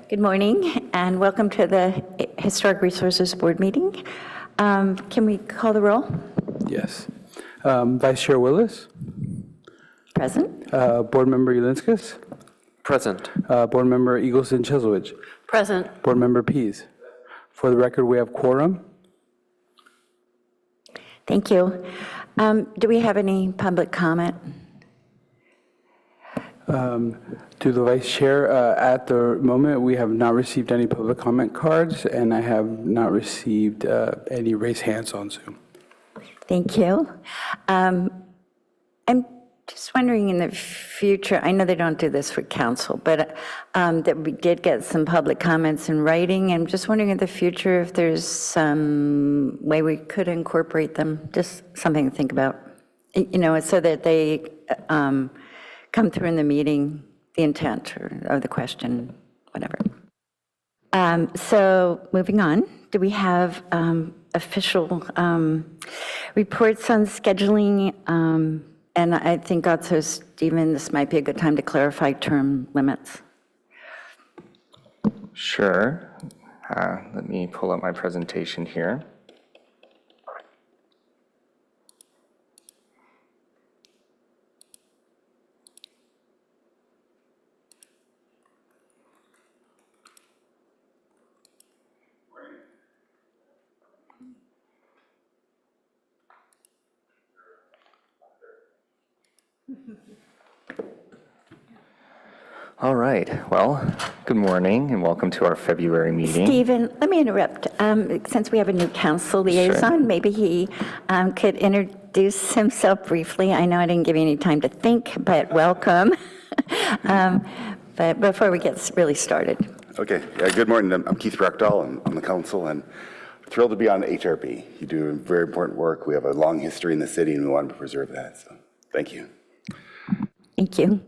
Good morning and welcome to the Historic Resources Board meeting. Can we call the roll? Yes. Vice Chair Willis? Present. Board Member Ulinskis? Present. Board Member Eagleson-Cheslowich? Present. Board Member Pease? For the record, we have quorum. Thank you. Do we have any public comment? To the Vice Chair, at the moment, we have not received any public comment cards, and I have not received any raised hands on Zoom. Thank you. I'm just wondering in the future, I know they don't do this for council, but that we did get some public comments in writing. I'm just wondering in the future if there's some way we could incorporate them, just something to think about, so that they come through in the meeting, the intent or the question, whatever. So moving on, do we have official reports on scheduling? And I think also, Stephen, this might be a good time to clarify term limits. Sure. Let me pull up my presentation here. All right. Well, good morning and welcome to our February meeting. Stephen, let me interrupt. Since we have a new council liaison, Maybe he could introduce himself briefly. I know I didn't give you any time to think, but welcome. But before we get really started. Okay. Good morning. I'm Keith Reckdahl. I'm on the council and thrilled to be on HRB. You do very important work. We have a long history in the city and we want to preserve that. So thank you. Thank you.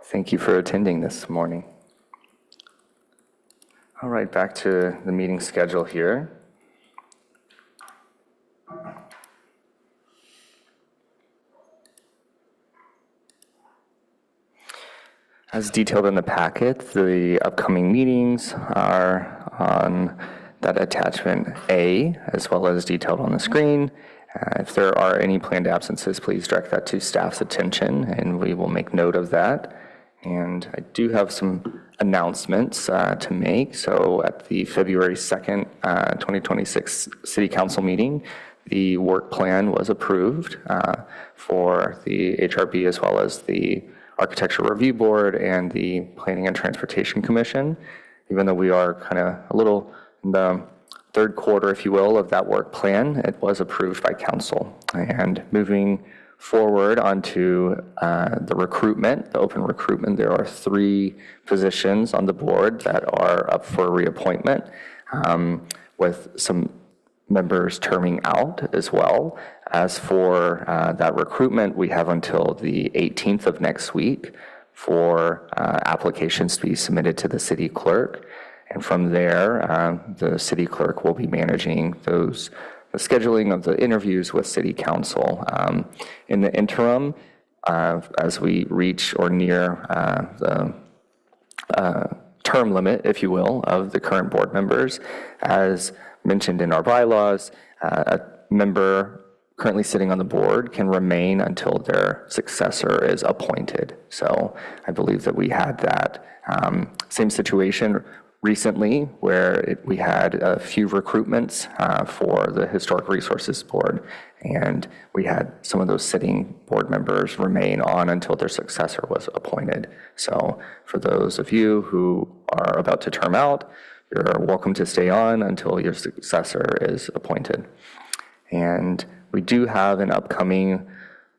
Thank you for attending this morning. All right, back to the meeting schedule here. As detailed in the packet, the upcoming meetings are on that attachment A, as well as detailed on the screen. If there are any planned absences, please direct that to staff's attention, and we will make note of that. And I do have some announcements to make. So at the February 2nd, 2026 City Council meeting, the work plan was approved for the HRB as well as the Architecture Review Board and the Planning and Transportation Commission. Even though we are kind of a little in the third quarter, if you will, of that work plan, it was approved by council. And moving forward onto the recruitment, the open recruitment, there are 3 positions on the board that are up for reappointment, with some members terming out as well. As for that recruitment, we have until the 18th of next week for applications to be submitted to the city clerk. And from there, the city clerk will be managing the scheduling of the interviews with city council. In the interim, as we reach or near the term limit, if you will, of the current board members, as mentioned in our bylaws, a member currently sitting on the board can remain until their successor is appointed. So I believe that we had that same situation recently where we had a few recruitments for the Historic Resources Board, and we had some of those sitting board members remain on until their successor was appointed. So for those of you who are about to term out, you're welcome to stay on until your successor is appointed. And we do have an upcoming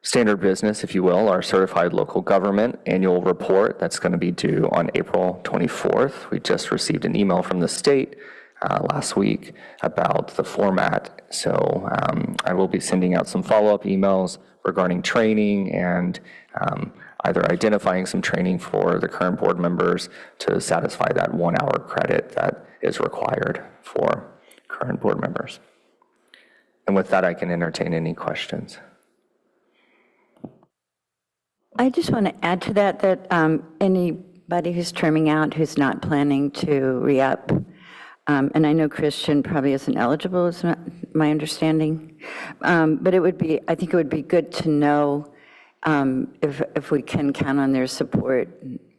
standard business, if you will, our certified local government annual report that's going to be due on April 24th. We just received an email from the state last week about the format. So I will be sending out some follow-up emails regarding training and either identifying some training for the current board members to satisfy that 1 hour credit that is required for current board members. And with that, I can entertain any questions. I just want to add to that, any anybody who's terming out who's not planning to re-up. And I know Christian probably isn't eligible, is my understanding. But I think it would be good to know if we can count on their support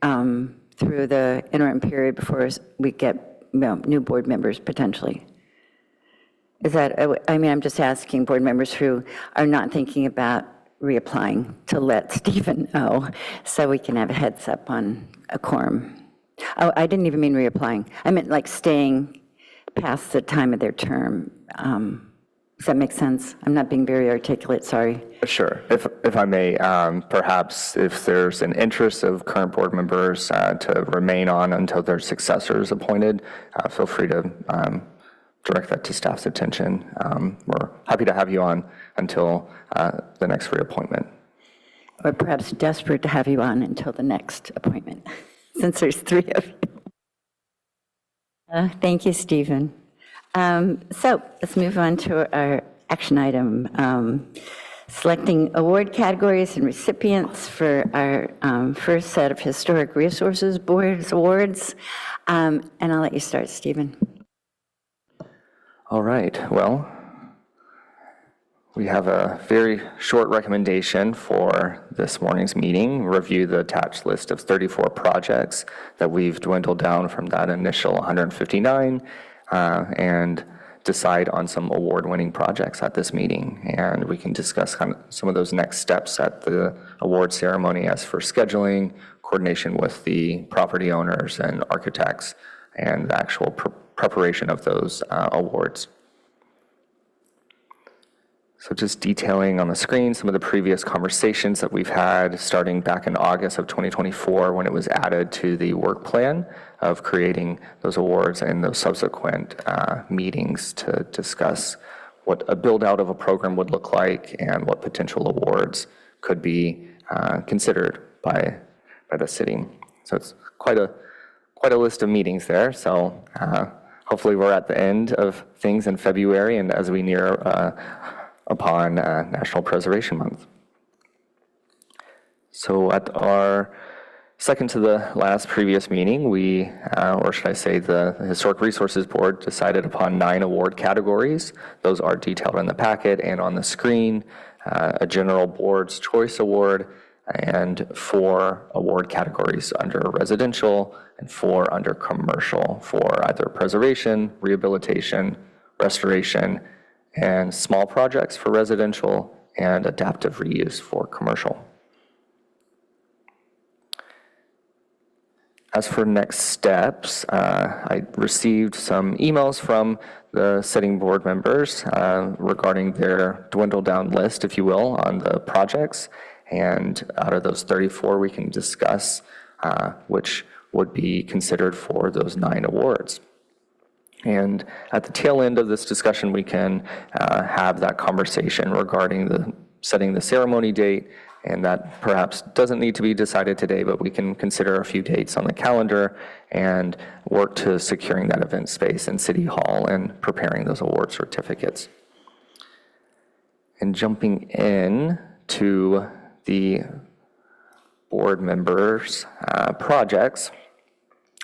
through the interim period before we get new board members potentially. Is that, I mean, I'm just asking board members who are not thinking about reapplying to let Stephen know so we can have a heads up on a quorum. Oh, I didn't even mean reapplying. I meant like staying past the time of their term. Does that make sense? I'm not being very articulate, sorry. Sure. If I may, perhaps if there's an interest of current board members to remain on until their successor is appointed, feel free to direct that to staff's attention. We're happy to have you on until the next reappointment. Or perhaps desperate to have you on until the next appointment, since there's 3 of you. Thank you, Stephen. So let's move on to our action item, selecting award categories and recipients for our first set of Historic Resources Board's awards. And I'll let you start, Stephen. All right. Well, we have a very short recommendation for this morning's meeting. Review the attached list of 34 projects that we've dwindled down from that initial 159 and decide on some award-winning projects at this meeting. And we can discuss kind of some of those next steps at the award ceremony as for scheduling, coordination with the property owners and architects, and the actual preparation of those awards. So just detailing on the screen some of the previous conversations that we've had starting back in August of 2024 when it was added to the work plan of creating those awards and those subsequent meetings to discuss what a build out of a program would look like and what potential awards could be considered by the city. So it's quite a list of meetings there. So hopefully we're at the end of things in February and as we near upon National Preservation Month. So at our second to the last previous meeting, we, or should I say the Historic Resources Board decided upon 9 award categories. Those are detailed in the packet and on the screen, a general board's choice award and 4 award categories under residential and 4 under commercial for either preservation, rehabilitation, restoration, and small projects for residential, and adaptive reuse for commercial. As for next steps, I received some emails from the sitting board members regarding their dwindled down list, if you will, on the projects. And out of those 34, we can discuss which would be considered for those 9 awards. And at the tail end of this discussion, we can have that conversation regarding setting the ceremony date, and that perhaps doesn't need to be decided today, but we can consider a few dates on the calendar and work to securing that event space in City Hall and preparing those award certificates. And jumping in to the board members' projects,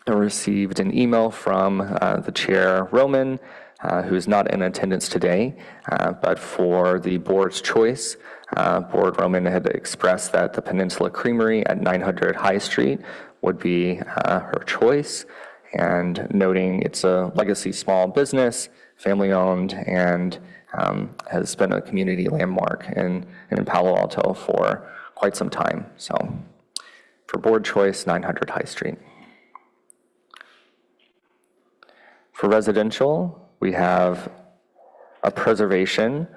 I received an email from the chair, Roman, who is not in attendance today, but for the board's choice, Board Roman had expressed that the Peninsula Creamery at 900 High Street would be her choice, and noting it's a legacy small business, family-owned, and has been a community landmark in Palo Alto for quite some time. So for board choice, 900 High Street. For residential, we have a preservation,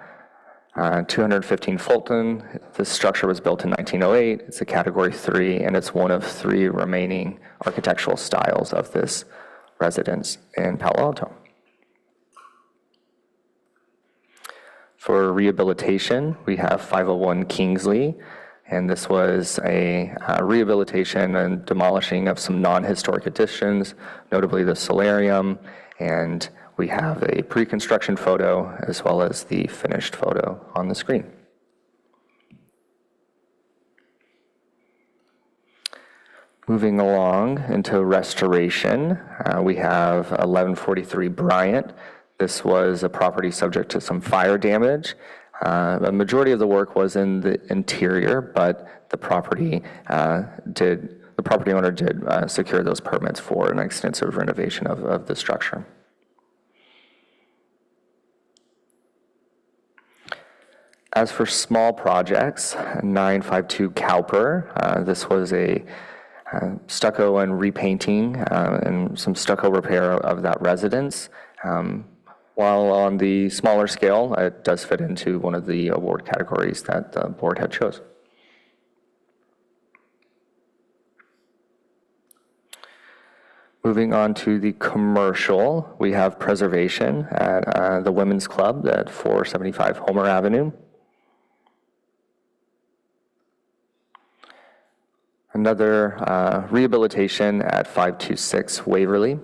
215 Fulton. This structure was built in 1908. It's a category 3, and it's one of 3 remaining architectural styles of this residence in Palo Alto. For rehabilitation, we have 501 Kingsley, and this was a rehabilitation and demolishing of some non-historic additions, notably the solarium, and we have a pre-construction photo as well as the finished photo on the screen. Moving along into restoration, we have 1143 Bryant. This was a property subject to some fire damage. A majority of the work was in the interior, but the property owner did secure those permits for an extensive renovation of the structure. As for small projects, 952 Cowper, this was a stucco and repainting and some stucco repair of that residence. While on the smaller scale, it does fit into one of the award categories that the board had chose. Moving on to the commercial, we have preservation at the Women's Club at 475 Homer Avenue. Another rehabilitation at 526 Waverly.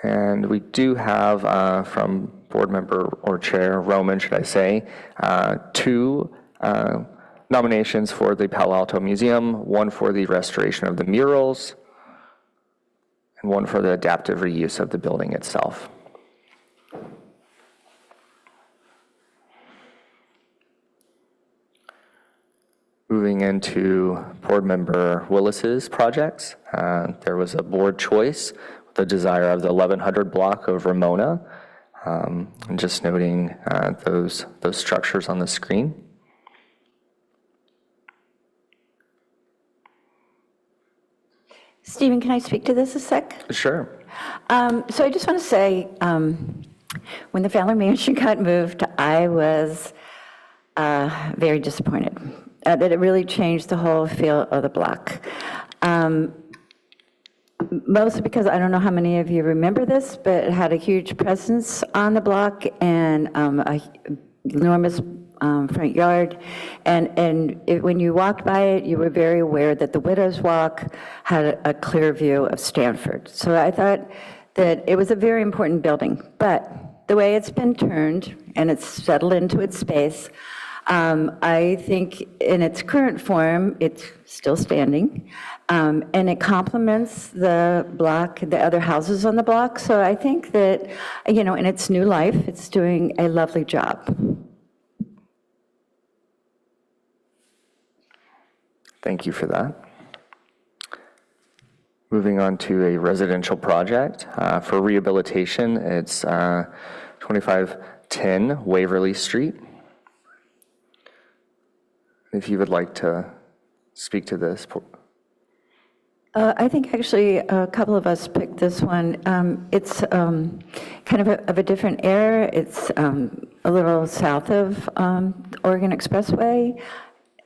And we do have from board member or chair Roman, should I say, 2 nominations for the Palo Alto Museum, 1 for the restoration of the murals, and 1 for the adaptive reuse of the building itself. Moving into board member Willis's projects, there was a board choice with the desire of the 1100 block of Ramona. And just noting those structures on the screen. Stephen, can I speak to this a sec? Sure. So I just want to say, when the Fowler Mansion got moved, I was very disappointed that it really changed the whole feel of the block. Mostly because I don't know how many of you remember this, but it had a huge presence on the block and a enormous front yard. When you walked by it, you were very aware that the Widow's Walk had a clear view of Stanford. So I thought that it was a very important building. But the way it's been turned and it's settled into its space, I think in its current form, it's still standing, and it complements the block, the other houses on the block. So I think that, in its new life, it's doing a lovely job. Thank you for that. Moving on to a residential project. For rehabilitation, it's 2510 Waverly Street. If you would like to speak to this. I think actually a couple of us picked this one. It's kind of a different era. It's a little south of Oregon Expressway.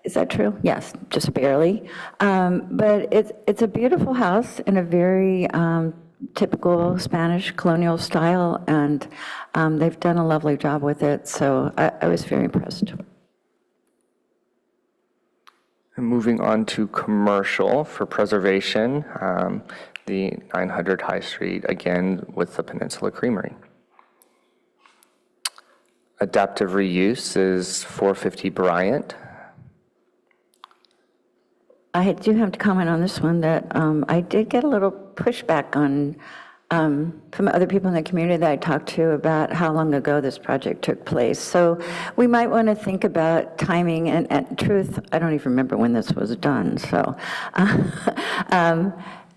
Is that true? Yes, just barely. But it's a beautiful house in a very typical Spanish colonial style, and they've done a lovely job with it. So I was very impressed. And moving on to commercial for preservation, the 900 High Street, again with the Peninsula Creamery. Adaptive reuse is 450 Bryant. I do have to comment on this one that I did get a little pushback on from other people in the community that I talked to about how long ago this project took place. So we might want to think about timing, and truth, I don't even remember when this was done. So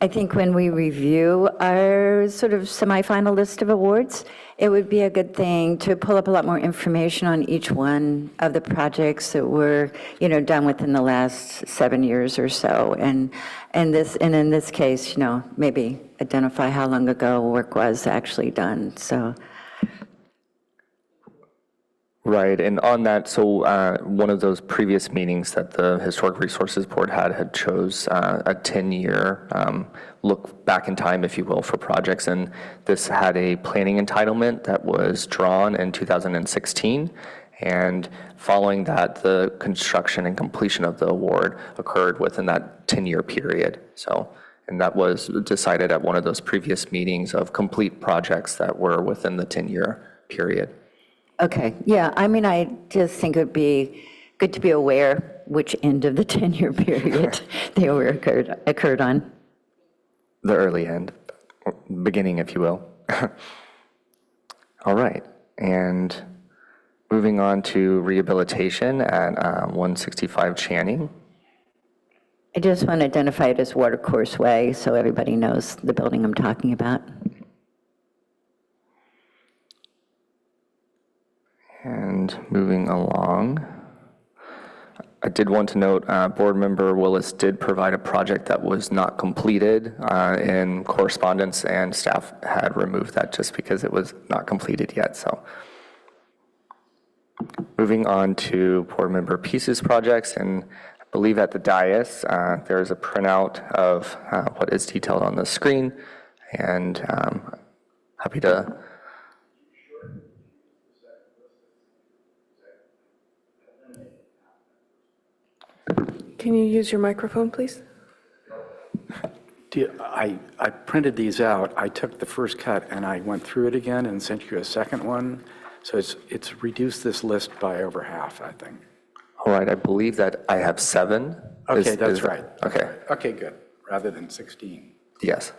I think when we review our sort of semi-final list of awards, it would be a good thing to pull up a lot more information on each one of the projects that were, done within the last 7 years or so. And in this case, maybe identify how long ago work was actually done. So. Right, and on that, so one of those previous meetings that the Historic Resources Board had chose a 10-year look back in time, if you will, for projects, and this had a planning entitlement that was drawn in 2016, and following that, the construction and completion of the award occurred within that 10-year period. So, and that was decided at one of those previous meetings of complete projects that were within the 10-year period. Okay, yeah, I mean, I just think it would be good to be aware which end of the 10-year period they were occurred on. The early end, or beginning, if you will. All right, and moving on to rehabilitation at 165 Channing. I just want to identify it as Watercourse Way so everybody knows the building I'm talking about. And moving along, I did want to note, Board Member Willis did provide a project that was not completed in correspondence, and staff had removed that just because it was not completed yet. So, moving on to Board Member Pieces projects, and I believe at the dais there is a printout of what is detailed on the screen, and happy to. Can you use your microphone, please? I printed these out. I took the first cut and I went through it again and sent you a second one. So it's reduced this list by over half, I think. All right, I believe that I have 7. Okay, that's right. Okay. Okay, good. Rather than 16. Yes.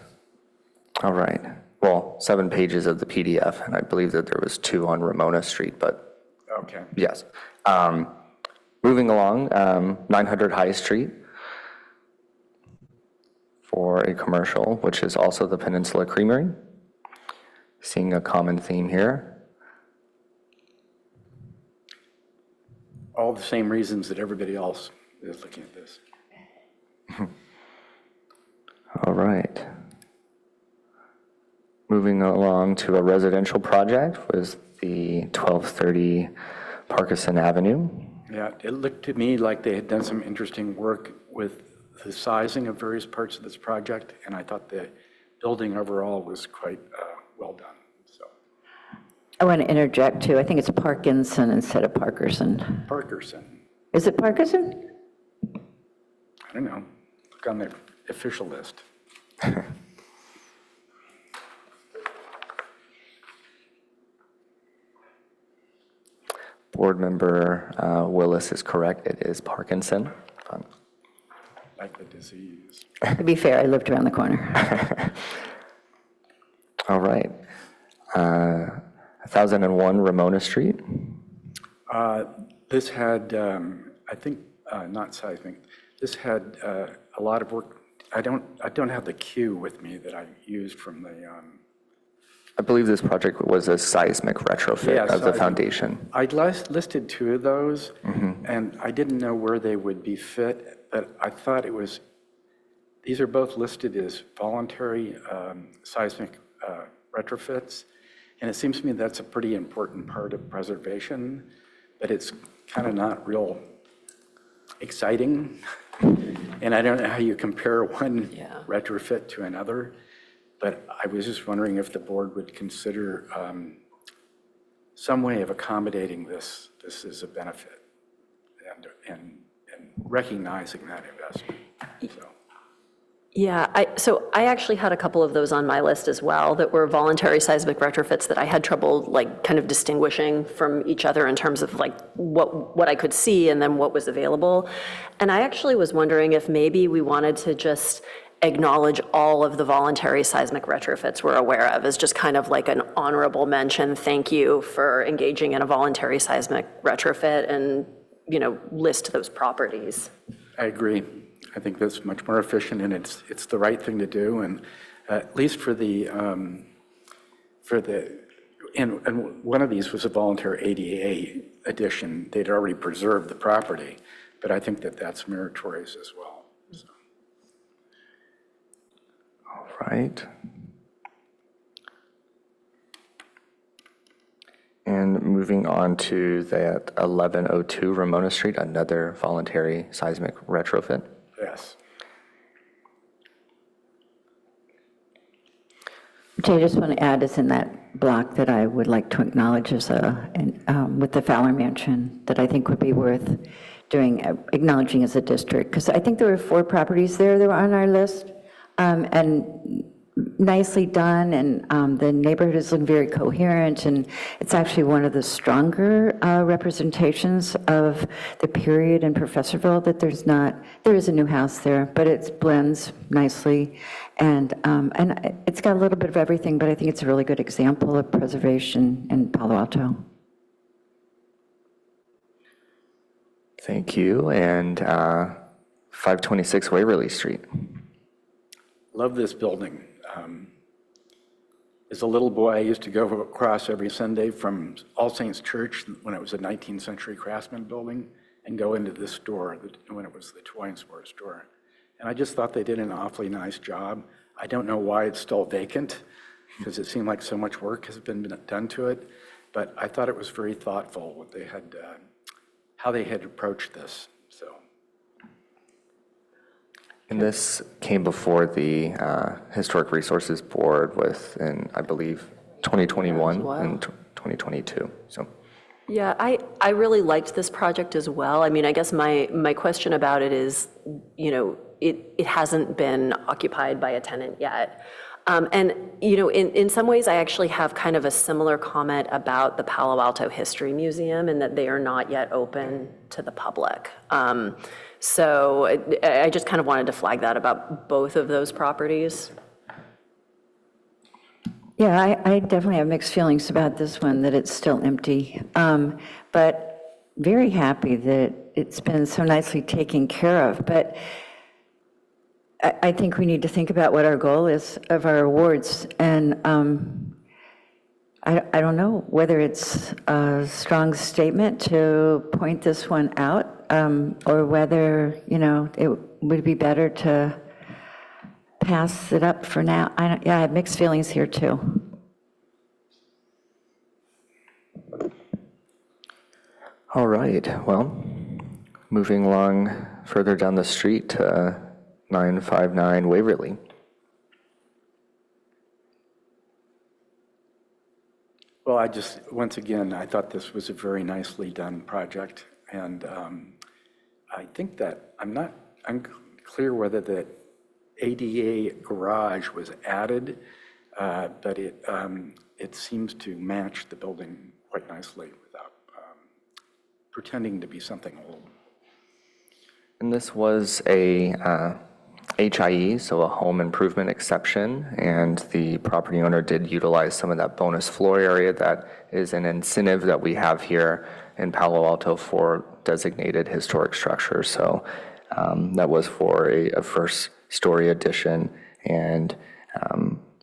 All right. Well, 7 pages of the PDF, and I believe that there was 2 on Ramona Street, but Okay. yes. Moving along, 900 High Street for a commercial, which is also the Peninsula Creamery. Seeing a common theme here. All the same reasons that everybody else is looking at this. All right. Moving along to a residential project was the 1230 Parkinson Avenue. Yeah, it looked to me like they had done some interesting work with the sizing of various parts of this project, and I thought the building overall was quite well done. So I want to interject too. I think it's Parkinson instead of Parkerson. Parkerson, Is it Parkinson? I don't know, look on the official list. Board Member Willis is correct. It is Parkinson. Like the disease. To be fair, I lived around the corner. All right. 1001 Ramona Street. This had, I think, not seismic. This had a lot of work. I don't have the cue with me that I used from the. I believe this project was a seismic retrofit of the foundation. I'd listed 2 of those, and I didn't know where they would be fit, but I thought it was. These are both listed as voluntary seismic retrofits, and it seems to me that's a pretty important part of preservation, but it's kind of not real exciting. And I don't know how you compare one retrofit to another, but I was just wondering if the board would consider some way of accommodating this. This is a benefit, and recognizing that investment. So. Yeah, so I actually had a couple of those on my list as well that were voluntary seismic retrofits that I had trouble like kind of distinguishing from each other in terms of like what I could see and then what was available. And I actually was wondering if maybe we wanted to just acknowledge all of the voluntary seismic retrofits we're aware of as just kind of like an honorable mention. Thank you for engaging in a voluntary seismic retrofit, and, you know, list those properties. I agree. I think that's much more efficient, and it's the right thing to do. And at least for the and one of these was a voluntary ADA addition. They'd already preserved the property, but I think that that's meritorious as well. So. All right. And moving on to that 1102 Ramona Street, another voluntary seismic retrofit. Yes. Which I just want to add is in that block that I would like to acknowledge as with the Fowler Mansion, that I think would be worth doing, acknowledging as a district, because I think there were 4 properties there that were on our list, and nicely done, and the neighborhood is looking very coherent, and it's actually one of the stronger representations of the period in Professorville, that there is a new house there, but it blends nicely, and it's got a little bit of everything, but I think it's a really good example of preservation in Palo Alto. Thank you. And 526 Waverly Street. Love this building. As a little boy, I used to go across every Sunday from All Saints Church when it was a 19th century craftsman building and go into this store when it was the toy and sports store. And I just thought they did an awfully nice job. I don't know why it's still vacant, because it seemed like so much work has been done to it, but I thought it was very thoughtful what they had, how they had approached this. So. And this came before the Historic Resources Board in, I believe, 2021 and 2022. So. Yeah, I really liked this project as well. I mean, I guess my question about it is, you know, it hasn't been occupied by a tenant yet. And, you know, in some ways, I actually have kind of a similar comment about the Palo Alto History Museum, in that they are not yet open to the public. So I just kind of wanted to flag that about both of those properties. Yeah, I definitely have mixed feelings about this one, that it's still empty. But very happy that it's been so nicely taken care of. But I think we need to think about what our goal is of our awards. And I don't know whether it's a strong statement to point this one out, or whether, you know, it would be better to pass it up for now. I have mixed feelings here too. All right, well, moving along further down the street to 959 Waverly. Well, once again, I thought this was a very nicely done project, and I think that I'm unclear whether the ADA garage was added, but it seems to match the building quite nicely without pretending to be something old. And this was a HIE, so a home improvement exception, and the property owner did utilize some of that bonus floor area that is an incentive that we have here in Palo Alto for designated historic structures. So that was for a first story addition and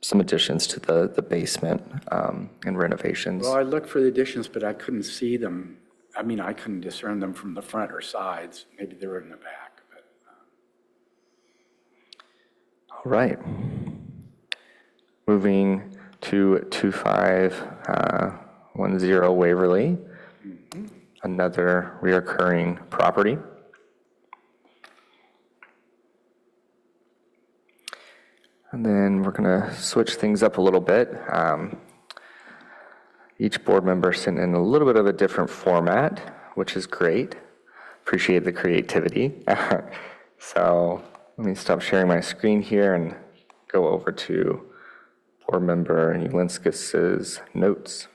some additions to the basement and renovations. Well, I looked for the additions, but I couldn't see them. I mean, I couldn't discern them from the front or sides. Maybe they were in the back. But, All right. Moving to 2510 Waverly, another reoccurring property. And then we're going to switch things up a little bit. Each board member sent in a little bit of a different format, which is great. Appreciate the creativity. So let me stop sharing my screen here and go over to board member Ulinskis's notes.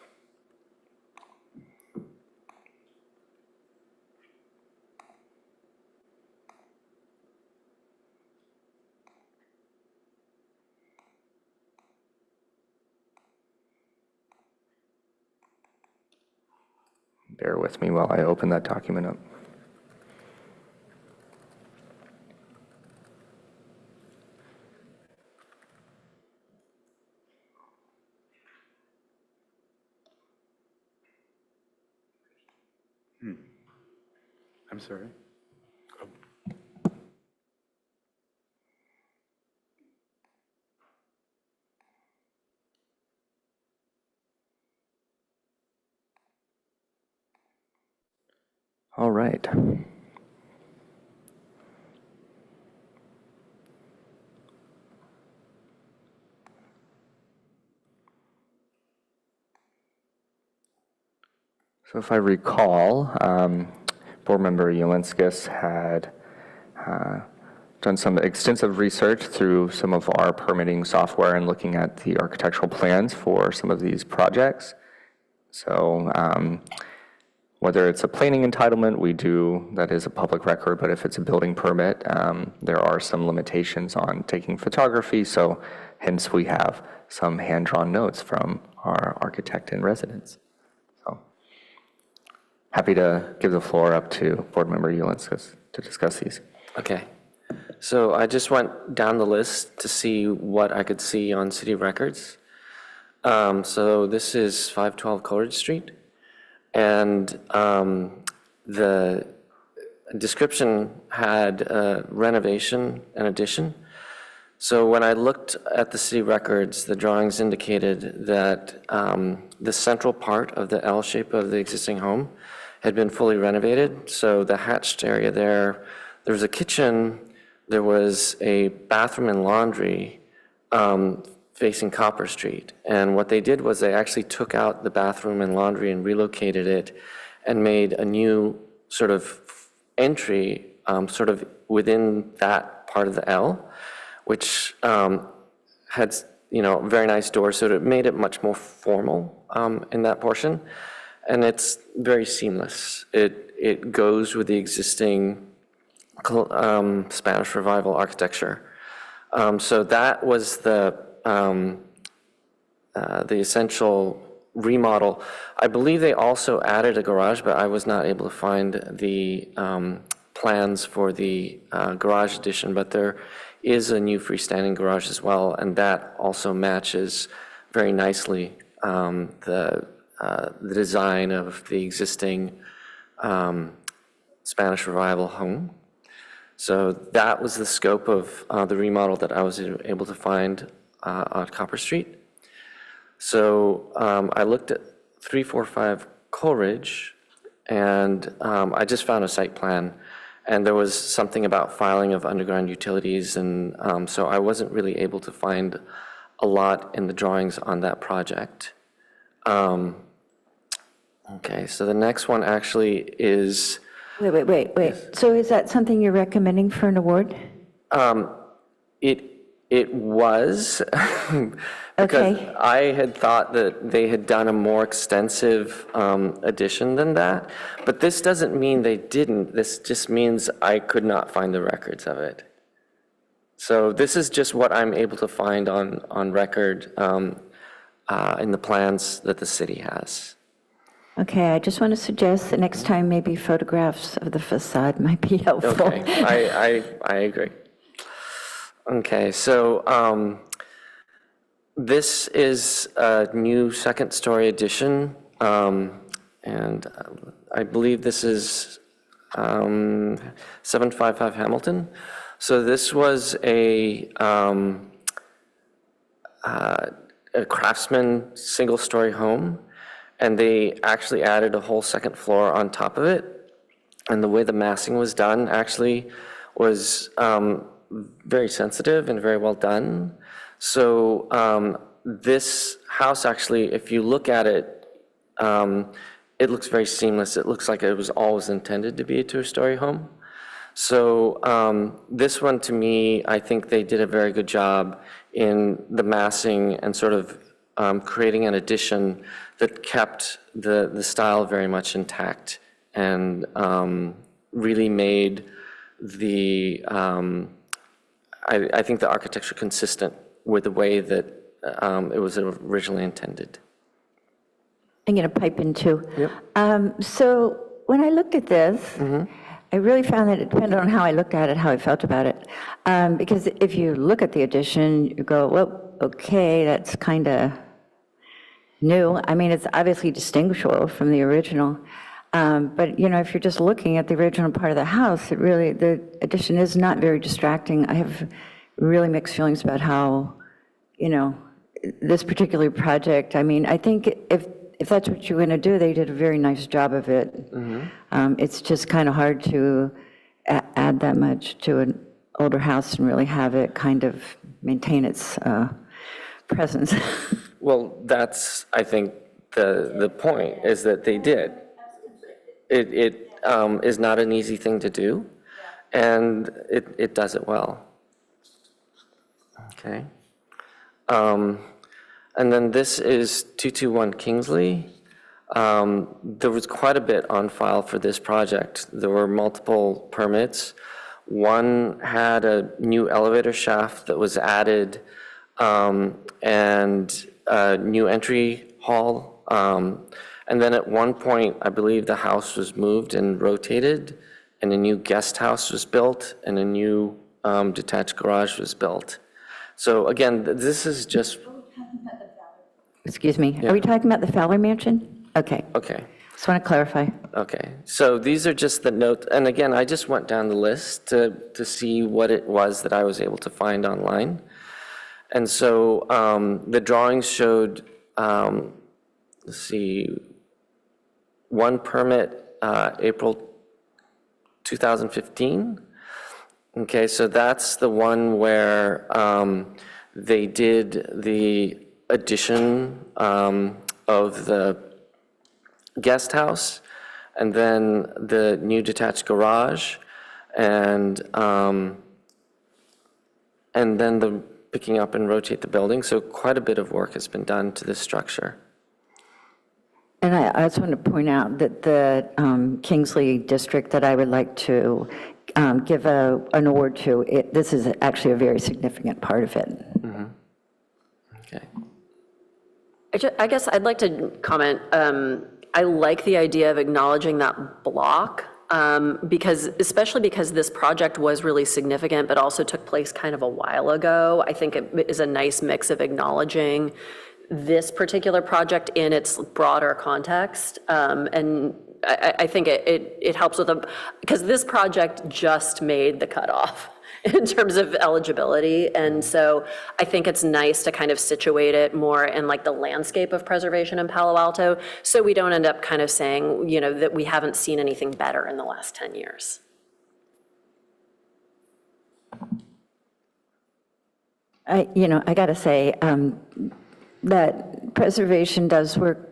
Bear with me while I open that document up. I'm sorry. All right. So if I recall, board member Ulinskis had done some extensive research through some of our permitting software and looking at the architectural plans for some of these projects. So whether it's a planning entitlement, that is a public record, but if it's a building permit, there are some limitations on taking photography, so hence we have some hand-drawn notes from our architect in residence. So happy to give the floor up to Board Member Ulinskas to discuss these. Okay. So I just went down the list to see what I could see on city records. So this is 512 Coleridge Street. And the description had renovation and addition. So when I looked at the city records, the drawings indicated that the central part of the L shape of the existing home had been fully renovated. So the hatched area there was a kitchen, there was a bathroom and laundry facing Copper Street. And what they did was they actually took out the bathroom and laundry and relocated it and made a new sort of entry sort of within that part of the L, which had, very nice doors, so it made it much more formal in that portion. And it's very seamless. It goes with the existing Spanish Revival architecture. So that was the essential remodel. I believe they also added a garage, but I was not able to find the plans for the garage addition, but there is a new freestanding garage as well, and that also matches very nicely the design of the existing Spanish Revival home. So that was the scope of the remodel that I was able to find on Copper Street. So I looked at 345 Coleridge, and I just found a site plan, and there was something about filing of underground utilities, and so I wasn't really able to find a lot in the drawings on that project. Okay, so the next one actually is... Wait. So is that something you're recommending for an award? It was, because Okay. I had thought that they had done a more extensive addition than that, but this doesn't mean they didn't. This just means I could not find the records of it. So this is just what I'm able to find on record in the plans that the city has. Okay, I just want to suggest that next time maybe photographs of the facade might be helpful. Okay, I agree. Okay, so this is a new second-story addition, and I believe this is 755 Hamilton. So this was a Craftsman single-story home, and they actually added a whole second floor on top of it. And the way the massing was done actually was very sensitive and very well done. So this house actually, if you look at it, it looks very seamless. It looks like it was always intended to be a two-story home. So this one, to me, I think they did a very good job in the massing and sort of creating an addition that kept the style very much intact and really made the, I think the architecture consistent with the way that it was originally intended. I'm going to pipe in too. Yep. So when I looked at this, I really found that it depended on how I looked at it, how I felt about it. Because if you look at the addition, you go, well, okay, that's kind of new. I mean, it's obviously distinguishable from the original. But, if you're just looking at the original part of the house, the addition is not very distracting. I have really mixed feelings about how, this particular project, I mean, I think if that's what you're going to do, they did a very nice job of it. It's just kind of hard to add that much to an older house and really have it kind of maintain its presence. Well, that's, I think, the point, is that they did. It is not an easy thing to do, and it does it well. Okay. And then this is 221 Kingsley. There was quite a bit on file for this project. There were multiple permits. One had a new elevator shaft that was added, and a new entry hall. And then at one point, I believe the house was moved and rotated, and a new guest house was built, and a new detached garage was built. So again, this is just, Excuse me, are we talking about the Fowler Mansion? Okay, okay. just want to clarify. Okay, so these are just the notes, and again, I just went down the list to see what it was that I was able to find online. And so the drawings showed, let's see, one permit, April 2015. Okay, so that's the one where they did the addition of the guest house, and then the new detached garage, and then the picking up and rotate the building. So quite a bit of work has been done to this structure. And I also want to point out that the Kingsley district that I would like to give an award to, this is actually a very significant part of it. Okay. I guess I'd like to comment. I like the idea of acknowledging that block, especially because this project was really significant, but also took place kind of a while ago. I think it is a nice mix of acknowledging this particular project in its broader context. And I think it helps with them, because this project just made the cutoff in terms of eligibility. And so I think it's nice to kind of situate it more in like the landscape of preservation in Palo Alto, so we don't end up kind of saying, that we haven't seen anything better in the last 10 years. I got to say that preservation does work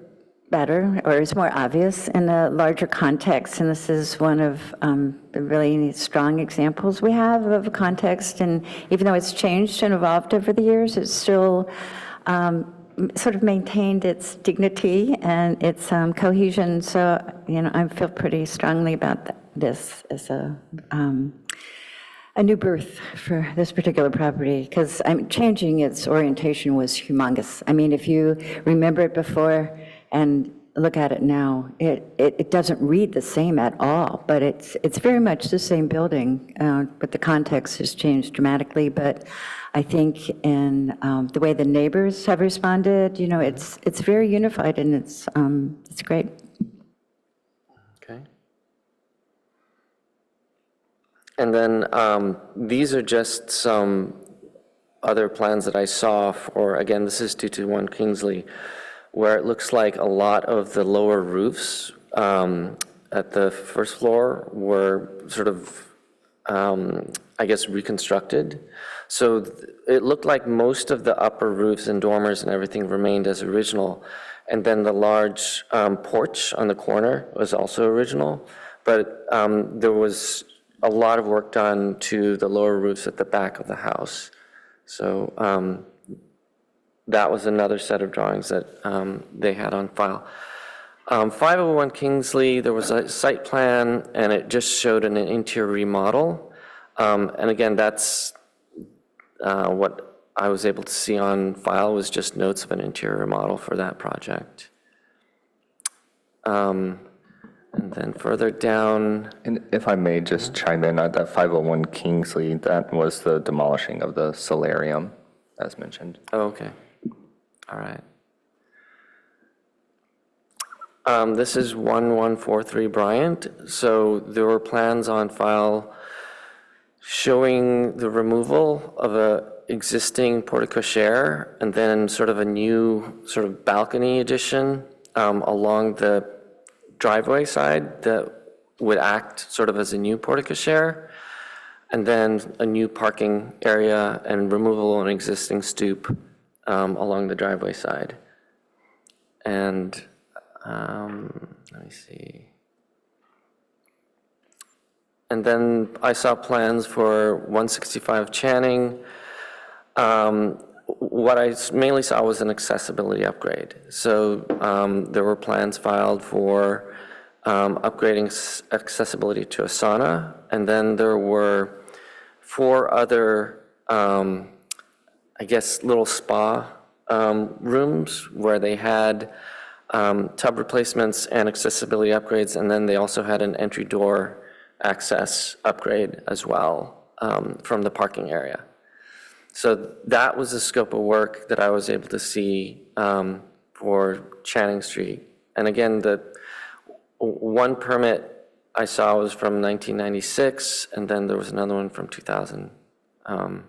better, or is more obvious in a larger context, and this is one of the really strong examples we have of context. And even though it's changed and evolved over the years, it's still sort of maintained its dignity and its cohesion. So, I feel pretty strongly about this as a new birth for this particular property, because changing its orientation was humongous. I mean, if you remember it before and look at it now, it doesn't read the same at all, but it's very much the same building, but the context has changed dramatically. But I think in the way the neighbors have responded, it's very unified, and it's great. Okay. And then these are just some other plans that I saw for, again, this is 221 Kingsley, where it looks like a lot of the lower roofs at the first floor were sort of, I guess, reconstructed. So it looked like most of the upper roofs and dormers and everything remained as original. And then the large porch on the corner was also original. But there was a lot of work done to the lower roofs at the back of the house. So that was another set of drawings that they had on file. 501 Kingsley, there was a site plan, and it just showed an interior remodel. And again, that's what I was able to see on file, was just notes of an interior remodel for that project. And then further down. And if I may just chime in, at that 501 Kingsley, that was the demolishing of the solarium, as mentioned. Oh, okay. All right. This is 1143 Bryant. So there were plans on file showing the removal of a existing portico share and then sort of a new sort of balcony addition along the driveway side that would act sort of as a new portico share, and then a new parking area and removal of an existing stoop along the driveway side. And let me see. And then I saw plans for 165 Channing. What I mainly saw was an accessibility upgrade. So there were plans filed for upgrading accessibility to a sauna, and then there were 4 other, I guess, little spa rooms where they had tub replacements and accessibility upgrades, and then they also had an entry door access upgrade as well from the parking area. So that was the scope of work that I was able to see for Channing Street. And again, the one permit I saw was from 1996, and then there was another one from 2000. And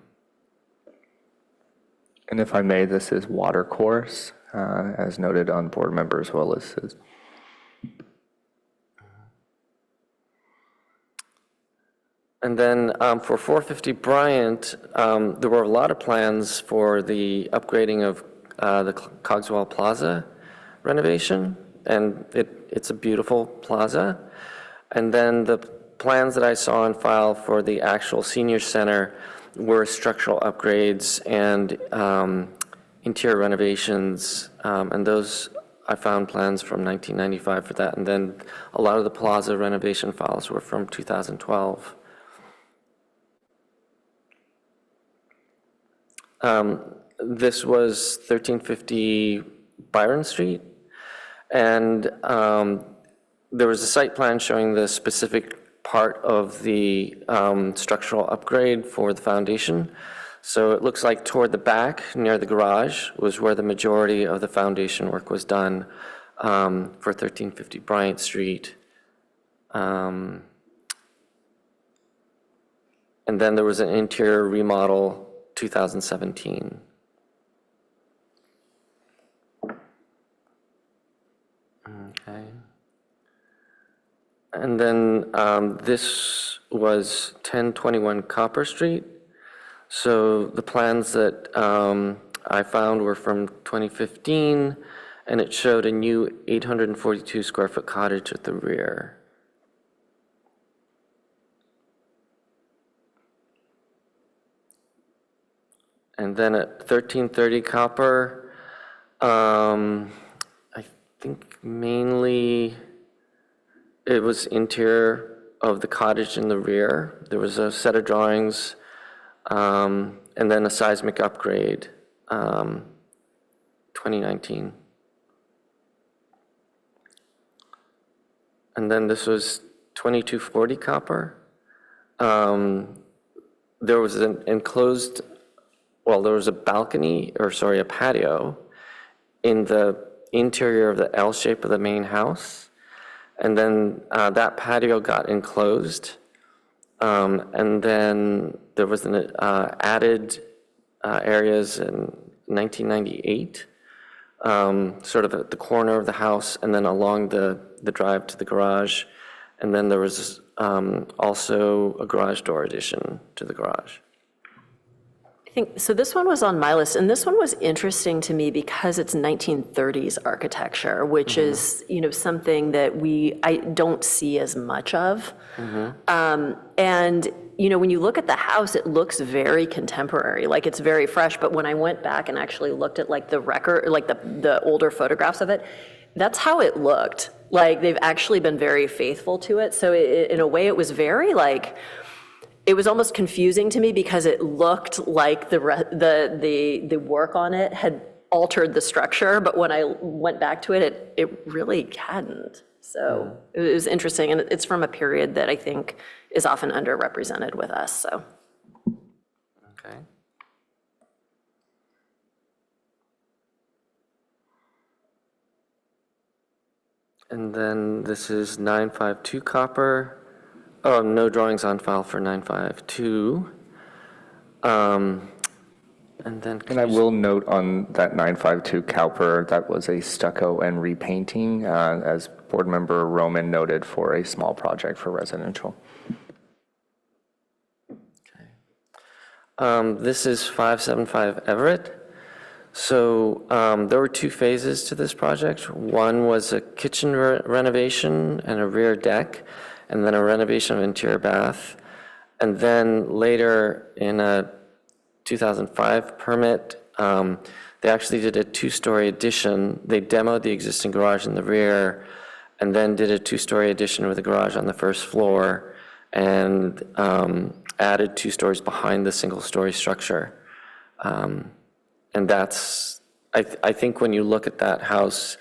if I may, this is water course, as noted on board member as well as his. And then for 450 Bryant, there were a lot of plans for the upgrading of the Cogswell Plaza renovation, and it's a beautiful plaza. And then the plans that I saw on file for the actual senior center were structural upgrades and interior renovations, and those I found plans from 1995 for that. And then a lot of the plaza renovation files were from 2012. This was 1350 Byron Street, and there was a site plan showing the specific part of the structural upgrade for the foundation. So it looks like toward the back, near the garage, was where the majority of the foundation work was done for 1350 Bryant Street. And then there was an interior remodel 2017. Okay. And then this was 1021 Copper Street. So the plans that I found were from 2015, and it showed a new 842 square foot cottage at the rear. And then at 1330 Copper, I think mainly it was interior of the cottage in the rear. There was a set of drawings, and then a seismic upgrade, 2019. And then this was 2240 Copper. There was an enclosed, well, there was a balcony, or sorry, a patio in the interior of the L shape of the main house. And then that patio got enclosed. And then there was an added areas in 1998, sort of at the corner of the house and then along the drive to the garage. And then there was also a garage door addition to the garage. So this one was on my list, and this one was interesting to me because it's 1930s architecture, which is, you know, something that I don't see as much of. And, you know, when you look at the house, it looks very contemporary, like it's very fresh. But when I went back and actually looked at like the record, like the older photographs of it, that's how it looked. Like they've actually been very faithful to it. So in a way, it was very like, it was almost confusing to me because it looked like the work on it had altered the structure, but when I went back to it, it really hadn't. So it was interesting, and it's from a period that I think is often underrepresented with us, so. Okay. And then this is 952 Copper. Oh, no drawings on file for 952. And then. And I will note on that 952 Cowper, that was a stucco and repainting, as board member Roman noted, for a small project for residential. Okay. This is 575 Everett. So there were 2 phases to this project. One was a kitchen renovation and a rear deck. and then a renovation of interior bath. And then later in a 2005 permit, they actually did a 2-story addition. They demoed the existing garage in the rear and then did a 2-story addition with a garage on the first floor and added 2 stories behind the single-story structure. And that's, I think when you look at that house,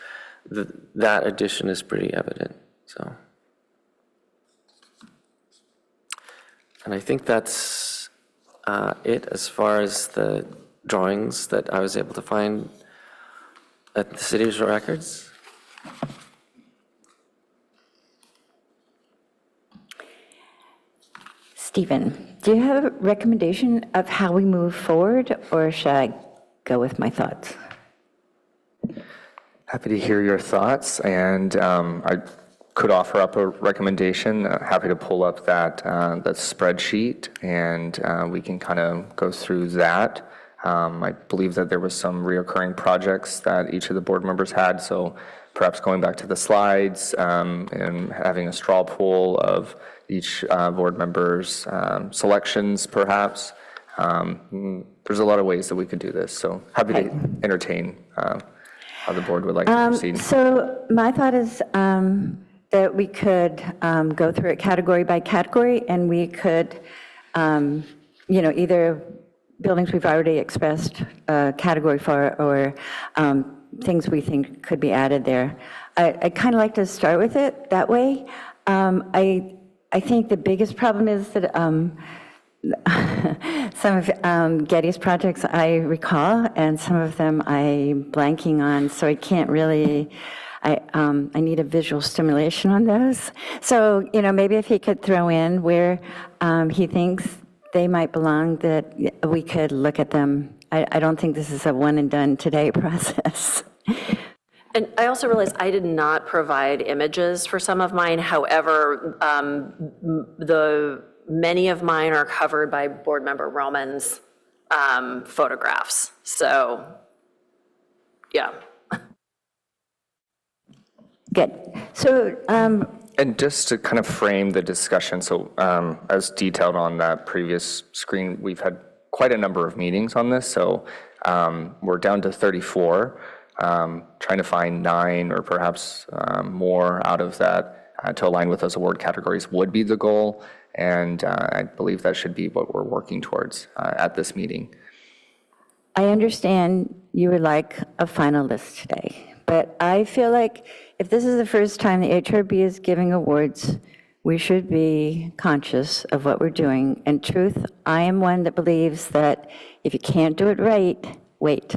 that addition is pretty evident, so. And I think that's it as far as the drawings that I was able to find at the city's records. Stephen, do you have a recommendation of how we move forward, or should I go with my thoughts? Happy to hear your thoughts, and I could offer up a recommendation. Happy to pull up that spreadsheet, and we can kind of go through that. I believe that there was some reoccurring projects that each of the board members had, so perhaps going back to the slides and having a straw poll of each board member's selections, perhaps. There's a lot of ways that we could do this, so happy to entertain how the board would like to proceed. So my thought is that we could go through it category by category, and we could, either buildings we've already expressed category for, or things we think could be added there. I kind of like to start with it that way. I think the biggest problem is that some of Getty's projects I recall, and some of them I'm blanking on, so I can't really, I need a visual stimulation on those. So, maybe if he could throw in where he thinks they might belong, that we could look at them. I don't think this is a one and done today process. And I also realized I did not provide images for some of mine. However, many of mine are covered by board member Roman's photographs. So, yeah. Good. So, And just to kind of frame the discussion, so as detailed on that previous screen, we've had quite a number of meetings on this, so we're down to 34, trying to find 9 or perhaps more out of that to align with those award categories would be the goal, and I believe that should be what we're working towards at this meeting. I understand you would like a final list today, but I feel like if this is the first time the HRB is giving awards, we should be conscious of what we're doing. And truth, I am one that believes that if you can't do it right, wait.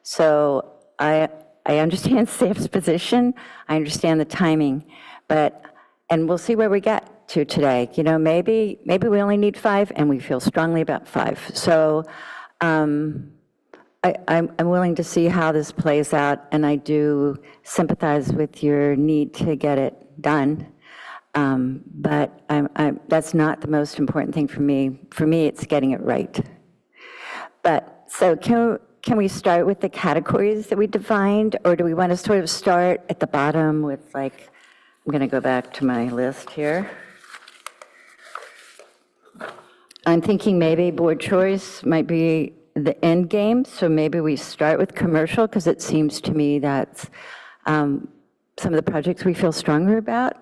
So I understand staff's position, I understand the timing, and we'll see where we get to today. Maybe we only need 5, and we feel strongly about 5. So I'm willing to see how this plays out, and I do sympathize with your need to get it done. But that's not the most important thing for me. For me, it's getting it right. But so can we start with the categories that we defined, or do we want to sort of start at the bottom with I'm going to go back to my list here. I'm thinking maybe board choice might be the end game, so maybe we start with commercial, because it seems to me that's some of the projects we feel stronger about,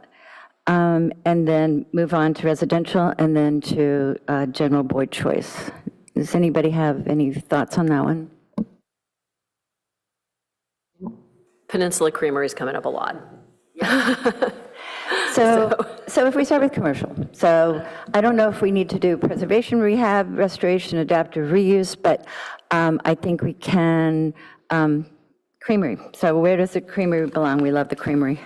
and then move on to residential, and then to general board choice. Does anybody have any thoughts on that one? Peninsula Creamery is coming up a lot. So if we start with commercial, so I don't know if we need to do preservation, rehab, restoration, adaptive reuse, but I think we can, creamery. So where does the creamery belong? We love the creamery.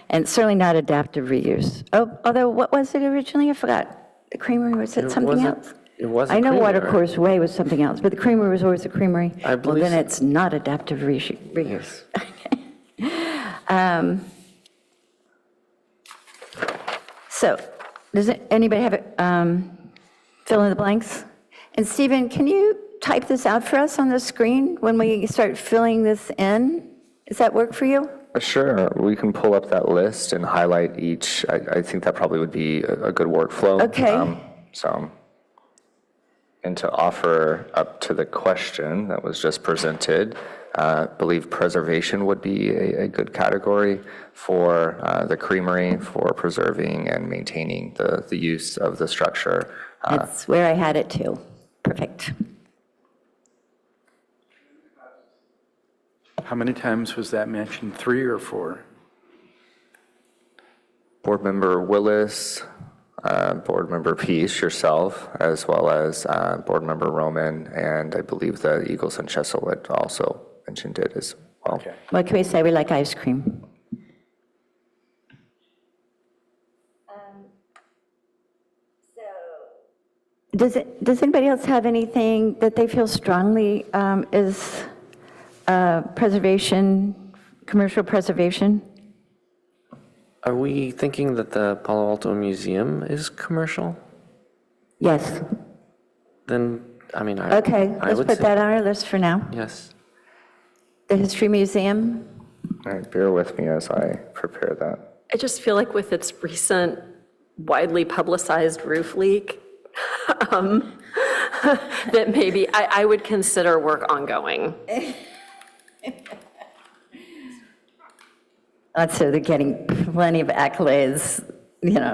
And certainly not adaptive reuse. Oh, although what was it originally? I forgot. The creamery, was it something else? It was a I know creamery, Watercourse Way was something else, but the creamery was always a creamery. I believe Well, then so. it's not adaptive reuse. So, does anybody have it, fill in the blanks? And Stephen, can you type this out for us on the screen when we start filling this in? Does that work for you? Sure, we can pull up that list and highlight each. I think that probably would be a good workflow. Okay. And to offer up to the question that was just presented, I believe preservation would be a good category for the creamery, for preserving and maintaining the use of the structure. That's where I had it too. Perfect. How many times was that mentioned? 3 or 4? Board Member Willis, Board Member Peace, yourself, as well as Board Member Roman, and I believe the Eagles and Chesilwood also mentioned it as well. Okay. What can we say? We like ice cream. Does anybody else have anything that they feel strongly is preservation, commercial preservation? Are we thinking that the Palo Alto Museum is commercial? Yes. Then, I mean, I Okay, I let's would put say that on our list for now. yes. The History Museum? All right, bear with me as I prepare that. I just feel like with its recent widely publicized roof leak, that maybe I would consider work ongoing. So they're getting plenty of accolades,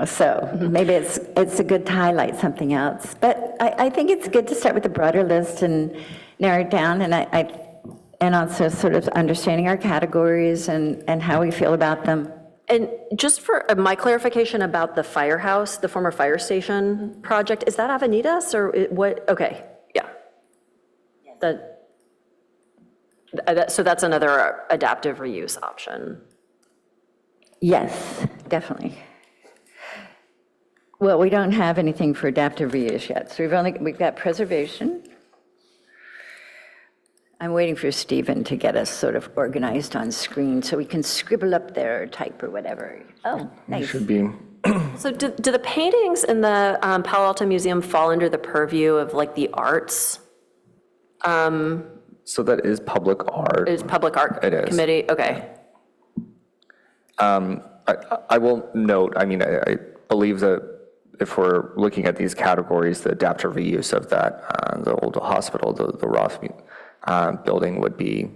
so maybe it's a good to highlight something else. But I think it's good to start with a broader list and narrow it down, and also sort of understanding our categories and how we feel about them. And just for my clarification about the firehouse, the former fire station project, is that Avenidas or what? Okay, yeah. So that's another adaptive reuse option. Yes, definitely. Well, we don't have anything for adaptive reuse yet, so we've got preservation. I'm waiting for Stephen to get us sort of organized on screen so we can scribble up there or type or whatever. Oh, nice. Should be. So do the paintings in the Palo Alto Museum fall under the purview of like the arts? So that is public art. Is Public Art It is. Committee? Okay. I will note, I mean, I believe that if we're looking at these categories, the adaptive reuse of that, the old hospital, the Roth building would be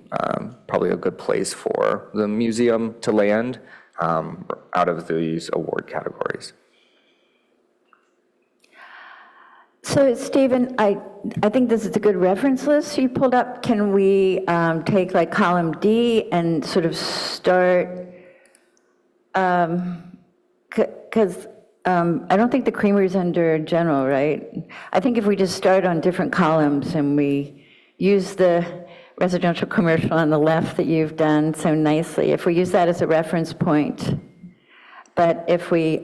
probably a good place for the museum to land out of these award categories. So Stephen, I think this is a good reference list you pulled up. Can we take like column D and sort of start, because I don't think the creamery is under general, right? I think if we just start on different columns and we use the residential commercial on the left that you've done so nicely, if we use that as a reference point, but if we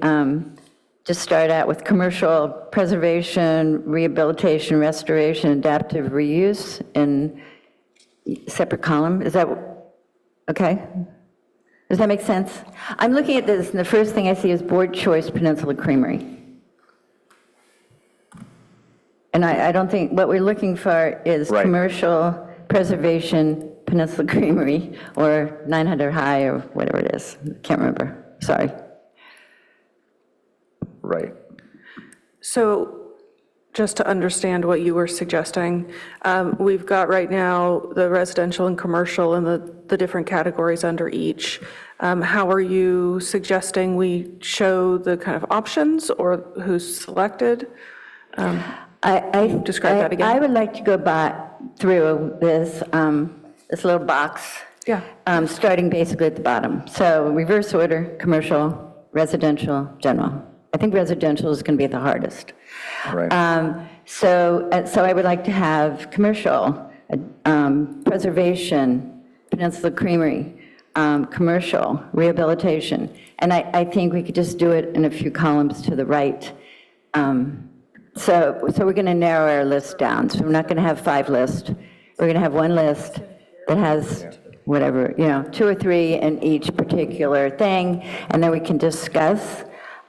just start out with commercial preservation, rehabilitation, restoration, adaptive reuse in separate column, is that okay? Does that make sense? I'm looking at this, and the first thing I see is Board Choice Peninsula Creamery. And I don't think, what we're looking for is Right. commercial preservation Peninsula Creamery, or 900 High, or whatever it is. Can't remember, sorry. Right. So just to understand what you were suggesting, we've got right now the residential and commercial and the different categories under each. How are you suggesting we show the kind of options or who's selected? Describe that again. I would like to go through this, this little box. Yeah. Starting basically at the bottom. So reverse order, commercial, residential, general. I think residential is going to be the hardest. Right. So I would like to have commercial, preservation, Peninsula Creamery, commercial, rehabilitation. And I think we could just do it in a few columns to the right. So we're going to narrow our list down. So we're not going to have 5 lists. We're going to have one list that has whatever, 2 or 3 in each particular thing, and then we can discuss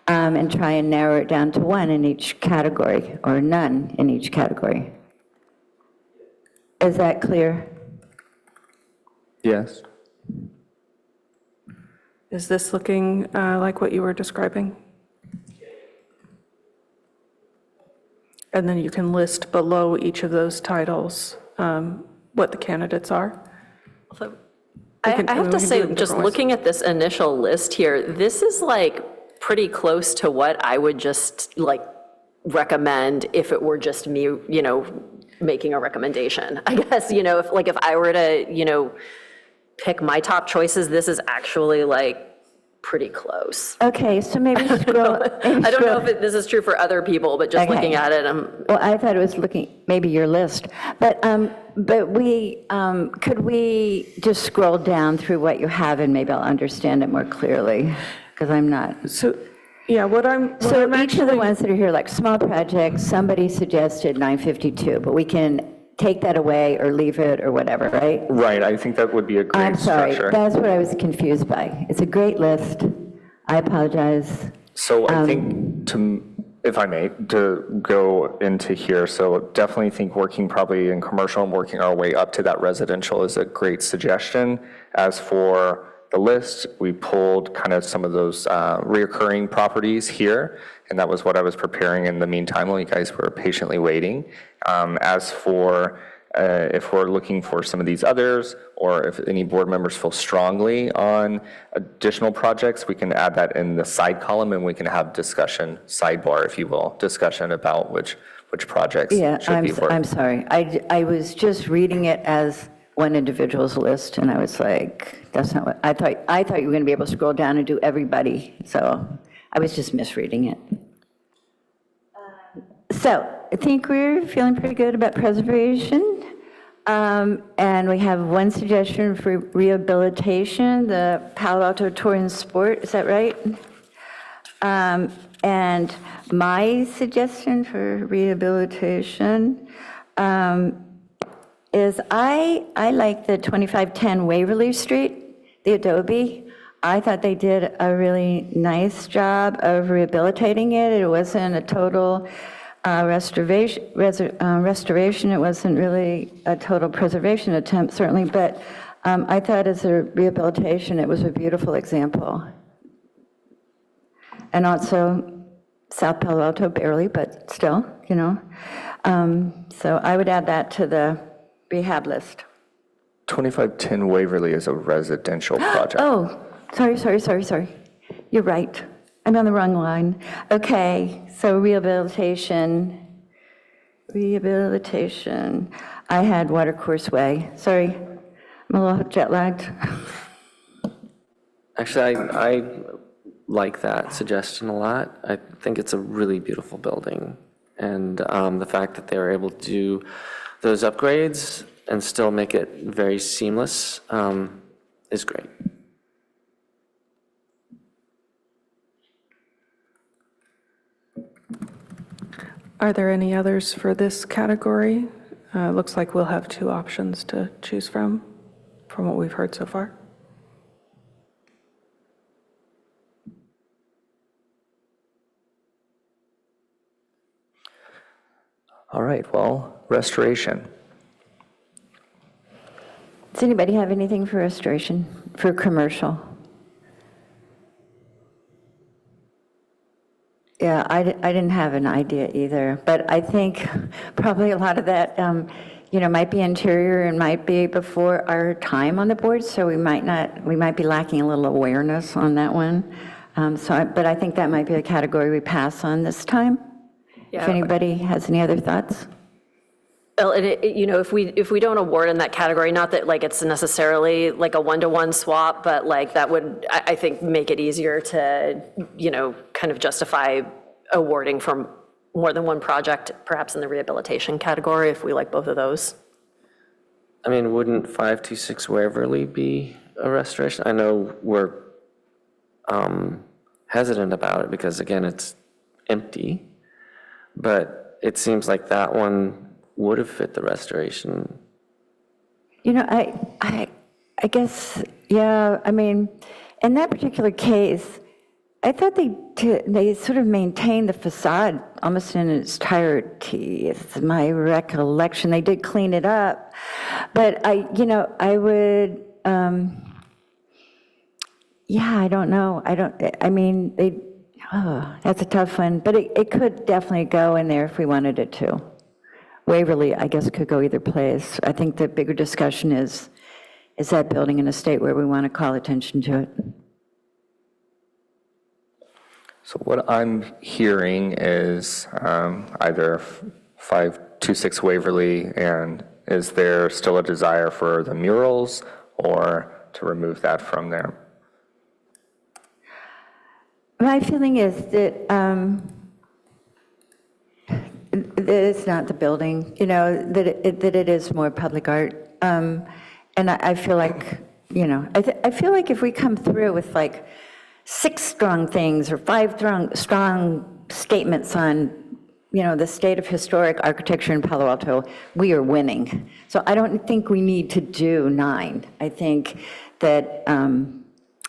and try and narrow it down to 1 in each category, or none in each category. Is that clear? Yes. Is this looking like what you were describing? And then you can list below each of those titles what the candidates are. I We can have do to it say, in just different ways. looking at this initial list here, this is like pretty close to what I would just like recommend if it were just me, making a recommendation. I guess, if I were to, pick my top choices, this is actually like pretty close. Okay, so maybe scroll. I don't know if this is true for other people, but just Okay. looking at it, Well, I thought it was looking, maybe your list, but we, could we just scroll down through what you have and maybe I'll understand it more clearly, because I'm not. So, yeah, what I'm So each of the actually, ones that are here, like small projects, somebody suggested 952, but we can take that away or leave it or whatever, right? Right, I think that would be a great I'm sorry, structure. that's what I was confused by. It's a great list. I apologize. So I think, if I may, to go into here, so definitely think working probably in commercial and working our way up to that residential is a great suggestion. As for the list, we pulled kind of some of those reoccurring properties here, and that was what I was preparing in the meantime while you guys were patiently waiting. As for if we're looking for some of these others, or if any board members feel strongly on additional projects, we can add that in the side column and we can have discussion, sidebar, if you will, discussion about which projects Yeah, should be for. I'm sorry. I was just reading it as one individual's list, and I was like, that's not what, I thought you were going to be able to scroll down and do everybody, so I was just misreading it. So I think we're feeling pretty good about preservation. And we have one suggestion for rehabilitation, the Palo Alto Tour and Sport, is that right? And my suggestion for rehabilitation is I like the 2510 Waverly Street, the Adobe. I thought they did a really nice job of rehabilitating it. It wasn't a total restoration. It wasn't really a total preservation attempt, certainly, but I thought as a rehabilitation, it was a beautiful example. And also South Palo Alto, barely, but still, So I would add that to the rehab list. 2510 Waverly is a residential project. Oh, sorry. You're right. I'm on the wrong line. Okay, so rehabilitation. I had Watercourse Way. Sorry, I'm a little jet lagged. Actually, I like that suggestion a lot. I think it's a really beautiful building. And the fact that they were able to do those upgrades and still make it very seamless is great. are there any others for this category? Looks like we'll have two options to choose from what we've heard so far. All right, well, restoration. Does anybody have anything for restoration, for commercial? Yeah, I didn't have an idea either, but I think probably a lot of that, might be interior and might be before our time on the board, so we might be lacking a little awareness on that one. But I think that might be a category we pass on this time. If anybody has any other thoughts? Well, and if we don't award in that category, not that like it's necessarily like a one-to-one swap, but like that would, I think, make it easier to, kind of justify awarding from more than one project, perhaps in the rehabilitation category, if we like both of those. I mean, wouldn't 526 Waverly be a restoration? I know we're hesitant about it because, again, it's empty, but it seems like that one would have fit the restoration. I guess, yeah, I mean, in that particular case, I thought they sort of maintained the facade almost in its entirety. It's my recollection. They did clean it up, but I would, Yeah, I don't know. I mean, that's a tough one, but it could definitely go in there if we wanted it to. Waverly, I guess, could go either place. I think the bigger discussion is that building in a state where we want to call attention to it? So what I'm hearing is either 526 Waverly, and is there still a desire for the murals or to remove that from there? My feeling is that that it's not the building, that it is more public art. And I feel like, I feel like if we come through with like 6 strong things or 5 strong statements on, the state of historic architecture in Palo Alto, we are winning. So I don't think we need to do 9. I think that,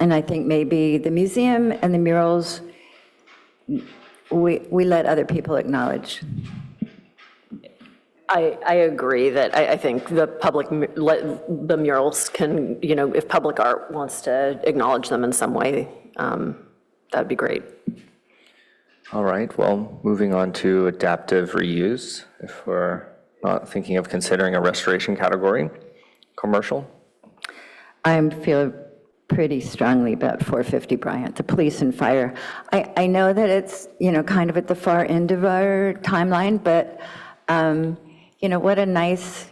and I think maybe the museum and the murals, we let other people acknowledge. I agree that I think the murals can, if public art wants to acknowledge them in some way, that'd be great. All right, well, moving on to adaptive reuse, if we're not thinking of considering a restoration category, commercial. I feel pretty strongly about 450 Bryant, the police and fire. I know that it's, kind of at the far end of our timeline, but, what a nice,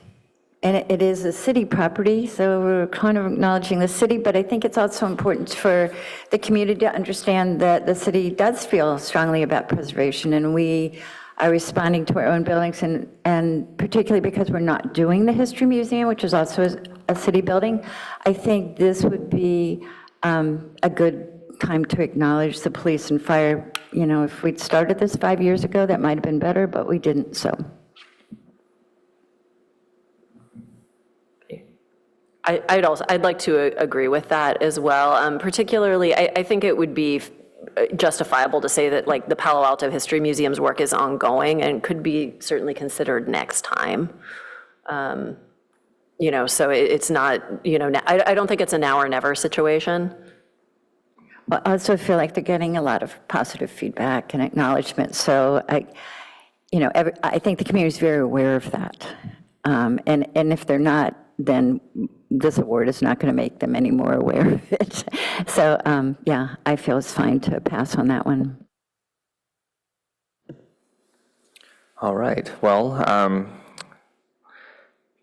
and it is a city property, so we're kind of acknowledging the city, but I think it's also important for the community to understand that the city does feel strongly about preservation, and we are responding to our own buildings, and particularly because we're not doing the History Museum, which is also a city building, I think this would be a good time to acknowledge the police and fire. If we'd started this 5 years ago, that might have been better, but we didn't, so. I'd like to agree with that as well. Particularly, I think it would be justifiable to say that like the Palo Alto History Museum's work is ongoing and could be certainly considered next time. So it's not, I don't think it's a now or never situation. Well, I also feel like they're getting a lot of positive feedback and acknowledgement. So I think the community is very aware of that. And if they're not, then this award is not going to make them any more aware of it. So yeah, I feel it's fine to pass on that one. All right, well,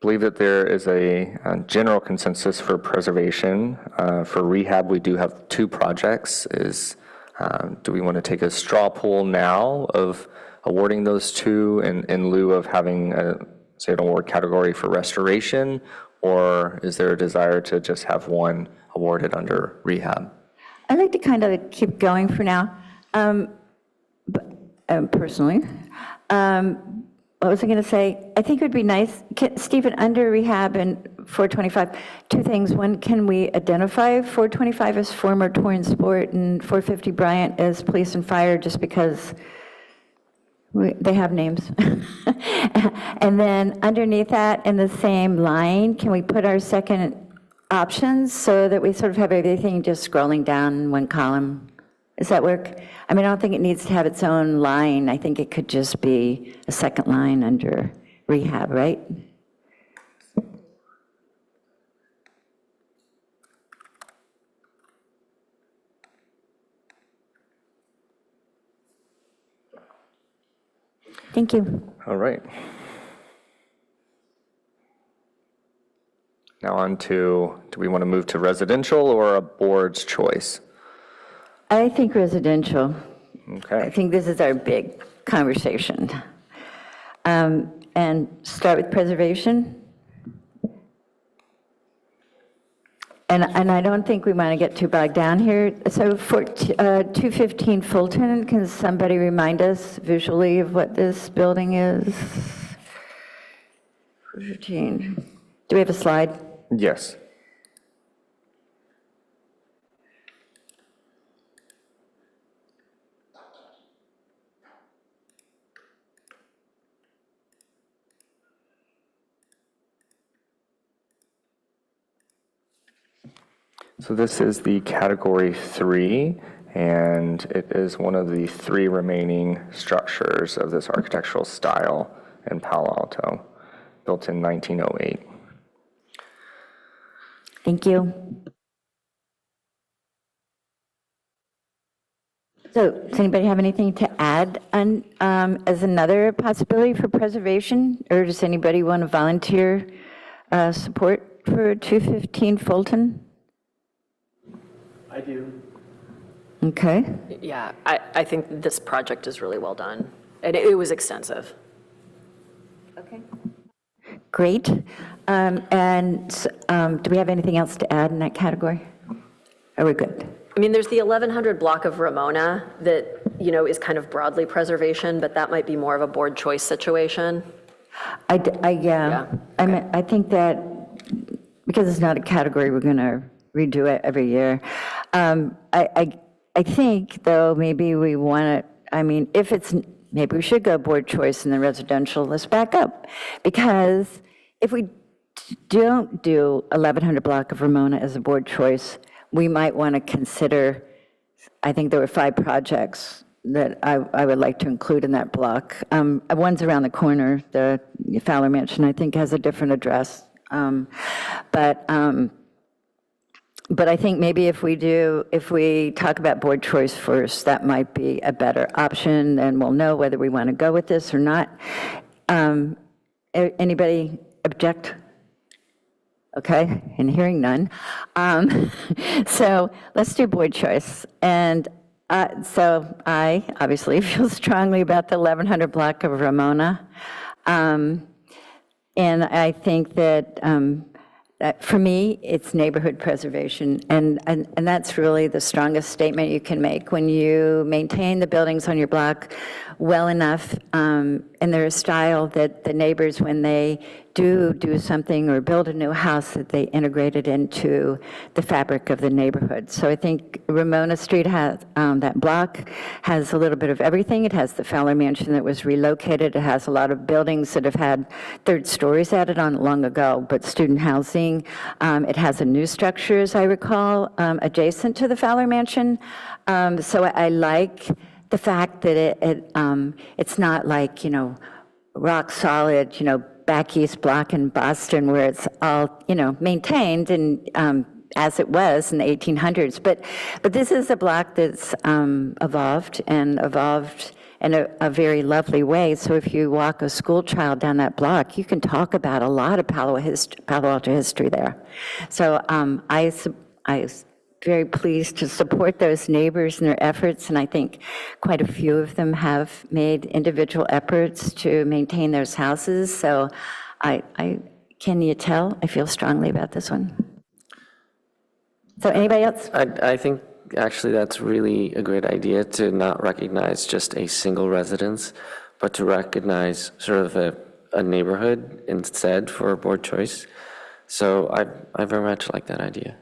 believe that there is a general consensus for preservation. For rehab, we do have 2 projects. Do we want to take a straw poll now of awarding those 2 in lieu of having say an award category for restoration, or is there a desire to just have one awarded under rehab? I'd like to kind of keep going for now, personally. What was I going to say? I think it would be nice, Stephen, under rehab and 425, 2 things. One, can we identify 425 as former Torrance Sport and 450 Bryant as police and fire, just because they have names? And then underneath that, in the same line, can we put our second options so that we sort of have everything just scrolling down in one column? Does that work? I mean, I don't think it needs to have its own line. I think it could just be a second line under rehab, right? Thank you. All right. Now on to, do we want to move to residential or a board's choice? I think residential. Okay. I think this is our big conversation. And start with preservation. And I don't think we want to get too bogged down here. So for 215 Fulton, can somebody remind us visually of what this building is? 15. Do we have a slide? Yes. So this is the category 3, and it is one of the 3 remaining structures of this architectural style in Palo Alto, built in 1908. Thank you. So does anybody have anything to add on, as another possibility for preservation? Or does anybody want to volunteer support for 215 Fulton? I do. Okay. Yeah, I think this project is really well done, and it was extensive. Okay. Great. Do we have anything else to add in that category? Are we good? I mean, there's the 1100 block of Ramona that, you know, is kind of broadly preservation, but that might be more of a board choice situation. Yeah. I mean, I think that because it's not a category, we're going to redo it every year. I think, though, maybe we want to, I mean, if it's, maybe we should go board choice in the residential. Let's back up. Because if we don't do 1100 block of Ramona as a board choice, we might want to consider, I think there were 5 projects that I would like to include in that block. One's around the corner, the Fowler Mansion, I think has a different address. But I think maybe if we talk about board choice first, that might be a better option, and we'll know whether we want to go with this or not. Anybody object? Okay, and hearing none. So let's do board choice. And so I obviously feel strongly about the 1100 block of Ramona. And I think that for me, it's neighborhood preservation, and that's really the strongest statement you can make. When you maintain the buildings on your block well enough, and they're a style that the neighbors, when they do something or build a new house, that they integrate it into the fabric of the neighborhood. So I think Ramona Street has, that block has a little bit of everything. It has the Fowler Mansion that was relocated. It has a lot of buildings that have had 3rd stories added on long ago, but student housing. It has a new structure, as I recall, adjacent to the Fowler Mansion. So I like the fact that it's not like, you know, rock solid, you know, back east block in Boston where it's all, you know, maintained and as it was in the 1800s. But this is a block that's evolved in a very lovely way. So if you walk a school child down that block, you can talk about a lot of Palo Alto history there. So I was very pleased to support those neighbors in their efforts, and I think quite a few of them have made individual efforts to maintain those houses. So can you tell? I feel strongly about this one. So anybody else? I think actually that's really a great idea to not recognize just a single residence, but to recognize sort of a neighborhood instead for board choice. So I very much like that idea.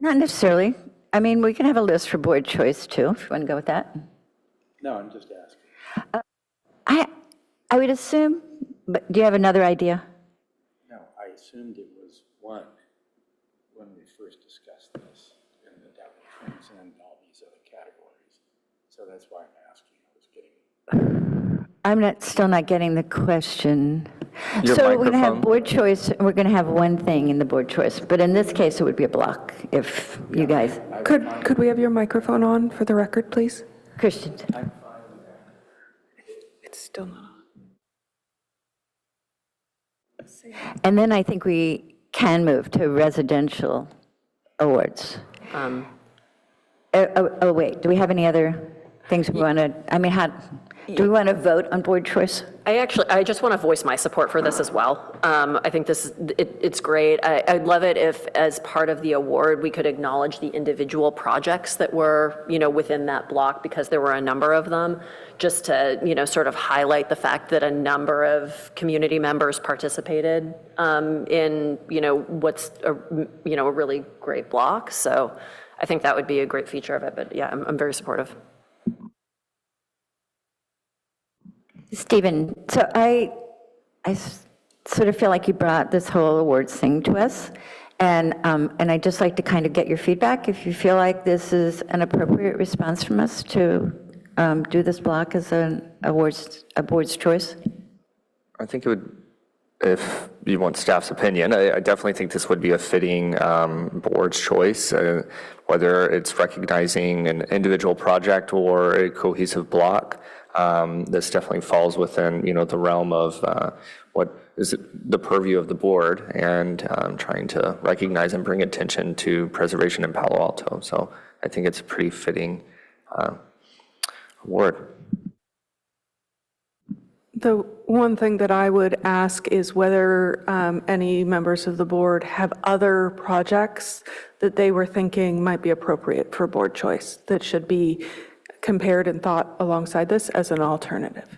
Not necessarily. I mean, we can have a list for board choice too, if you want to go with that. No, I'm just asking. I would assume, but do you have another idea? No, I assumed it was 1 when we first discussed this, and that would transcend all these other categories. So that's why I'm asking. I'm still not getting the question. Your So we're going to have microphone. board choice, and we're going to have one thing in the board choice, but in this case, it would be a block, if you guys, Could we have your microphone on for the record, please? Christian. It's still not on. And then I think we can move to residential awards. Wait, do we have any other things we want to, I mean, do we want to vote on board choice? I just want to voice my support for this as well. I think it's great. I'd love it if, as part of the award, we could acknowledge the individual projects that were, you know, within that block, because there were a number of them, just to, you know, sort of highlight the fact that a number of community members participated in, you know, what's a really great block. So I think that would be a great feature of it. But yeah, I'm very supportive. Stephen, so sort of feel like you brought this whole awards thing to us. And I'd just like to kind of get your feedback, if you feel like this is an appropriate response from us to do this block as a board's choice. I think it would, if you want staff's opinion, I definitely think this would be a fitting board's choice, whether it's recognizing an individual project or a cohesive block. This definitely falls within, the realm of what is the purview of the board, and trying to recognize and bring attention to preservation in Palo Alto. So I think it's a pretty fitting award. The one thing that I would ask is whether any members of the board have other projects that they were thinking might be appropriate for board choice that should be compared and thought alongside this as an alternative.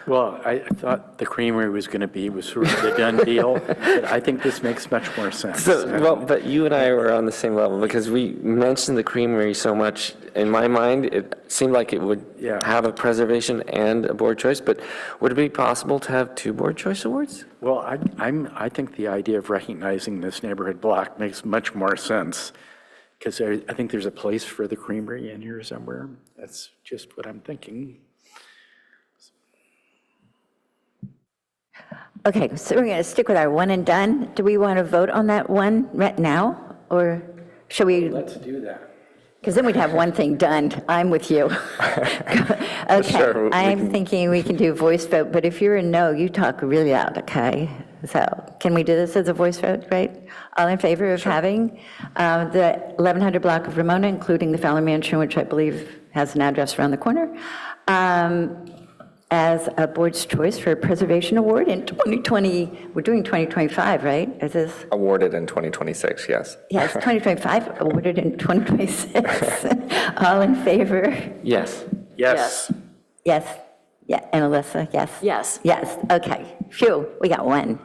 Well, I thought the creamery was going to be sort of the done deal, but I think this makes much more sense. But you and I were on the same level because we mentioned the creamery so much. In my mind, it seemed like it would have a preservation and a board choice, but would it be possible to have 2 board choice awards? Well, I think the idea of recognizing this neighborhood block makes much more sense, because I think there's a place for the creamery in here somewhere. That's just what I'm thinking. Okay, so we're going to stick with our one and done. Do we want to vote on that one right now, or should we? Let's do that. Because then we'd have one thing done. I'm with you. Okay, Sure, I'm thinking we can do voice vote, but if you're a no, you talk really loud, okay? So can we do this as a voice vote, right? All in favor of having the 1100 block of Ramona, including the Fowler Mansion, which I believe has an address around the corner, as a board's choice for a preservation award in 2020, we're doing 2025, right? Is this? Awarded in 2026, yes. Yes, 2025, awarded in 2026. All in favor? Yes. Yes. Yes. Yeah, and Alyssa, yes? Yes. Yes, okay. Phew, we got one.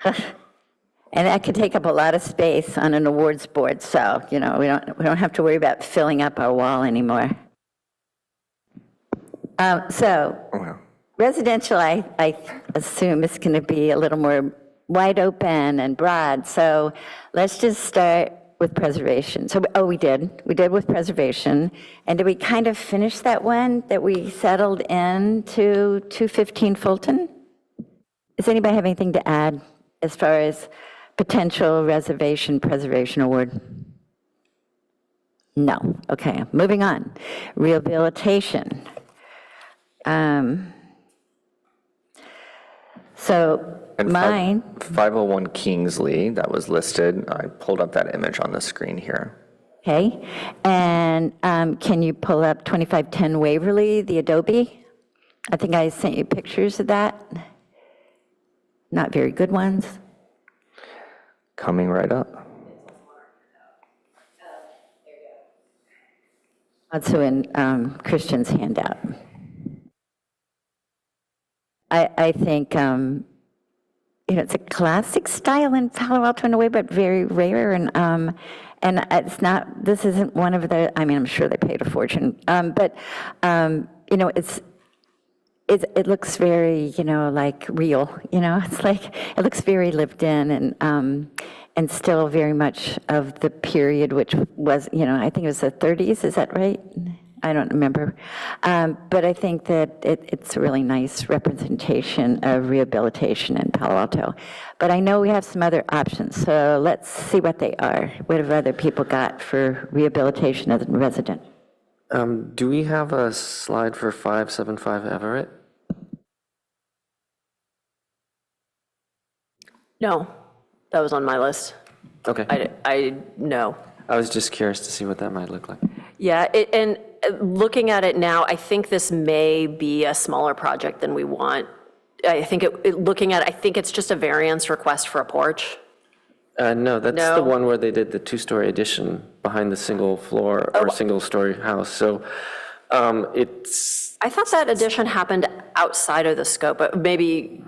And that could take up a lot of space on an awards board, so, we don't have to worry about filling up our wall anymore. Residential, I assume is going to be a little more wide open and broad. So let's just start with preservation. So, we did with preservation. And did we kind of finish that one that we settled into 215 Fulton? Does anybody have anything to add as far as potential reservation preservation award? No. Okay, moving on. Rehabilitation. And Mine, 501 Kingsley, that was listed. I pulled up that image on the screen here. okay, and can you pull up 2510 Waverly, the Adobe? I think I sent you pictures of that. Not very good ones. Coming right up. Also in Christian's handout. I think, it's a classic style in Palo Alto in a way, but very rare. And it's not, this isn't one of the, I'm sure they paid a fortune. But it looks very, like real, it's like, it looks very lived in and still very much of the period, which was, I think it was the 30s, is that right? I don't remember. But I think that it's a really nice representation of rehabilitation in Palo Alto. But I know we have some other options, so let's see what they are. What have other people got for rehabilitation as a resident? Do we have a slide for 575 Everett? No, that was on my list. Okay. No. I was just curious to see what that might look like. Yeah, and looking at it now, I think this may be a smaller project than we want. I think looking at it, I think it's just a variance request for a porch. No, that's No? the one where they did the 2-story addition behind the single floor or single-story house. So it's. I thought that addition happened outside of the scope, but maybe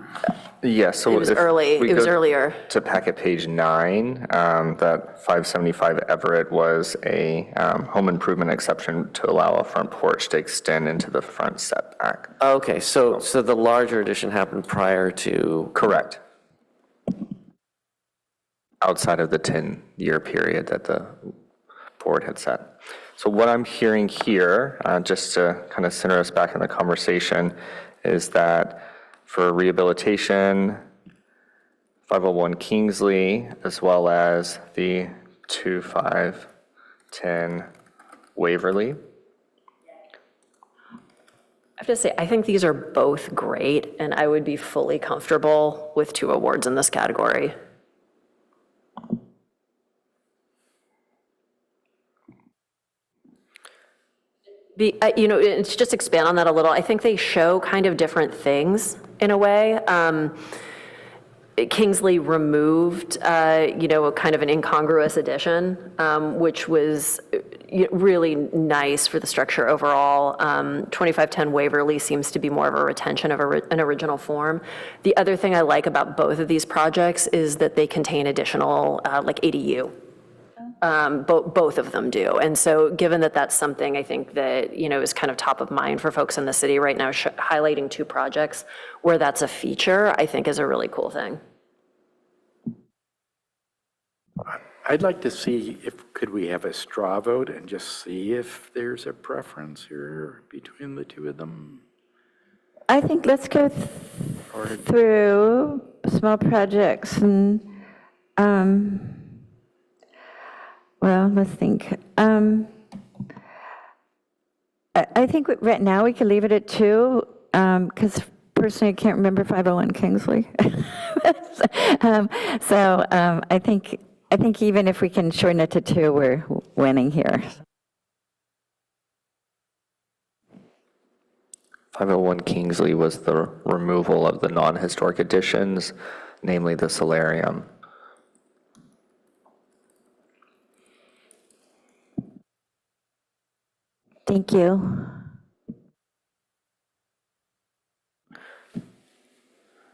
Yes, so It was if early, we it was go earlier. to packet page 9, that 575 Everett was a home improvement exception to allow a front porch to extend into the front setback. Okay, so the larger addition happened prior to, Correct. Outside of the 10-year period that the board had set. So what I'm hearing here, just to kind of center us back in the conversation, is that for rehabilitation, 501 Kingsley, as well as the 2510 Waverly. I have to say, I think these are both great, and I would be fully comfortable with 2 awards in this category. To just expand on that a little, I think they show kind of different things in a way. Kingsley removed, kind of an incongruous addition, which was really nice for the structure overall. 2510 Waverly seems to be more of a retention of an original form. The other thing I like about both of these projects is that they contain additional, ADU. Both of them do. And so given that that's something I think that, is kind of top of mind for folks in the city right now, highlighting 2 projects where that's a feature, I think is a really cool thing. I'd like to see could we have a straw vote and just see if there's a preference here between the 2 of them? I think let's go through small projects and, well, let's think. I think right now we could leave it at 2, because personally I can't remember 501 Kingsley. I think even if we can shorten it to 2, we're winning here. 501 Kingsley was the removal of the non-historic additions, namely the solarium. Thank you.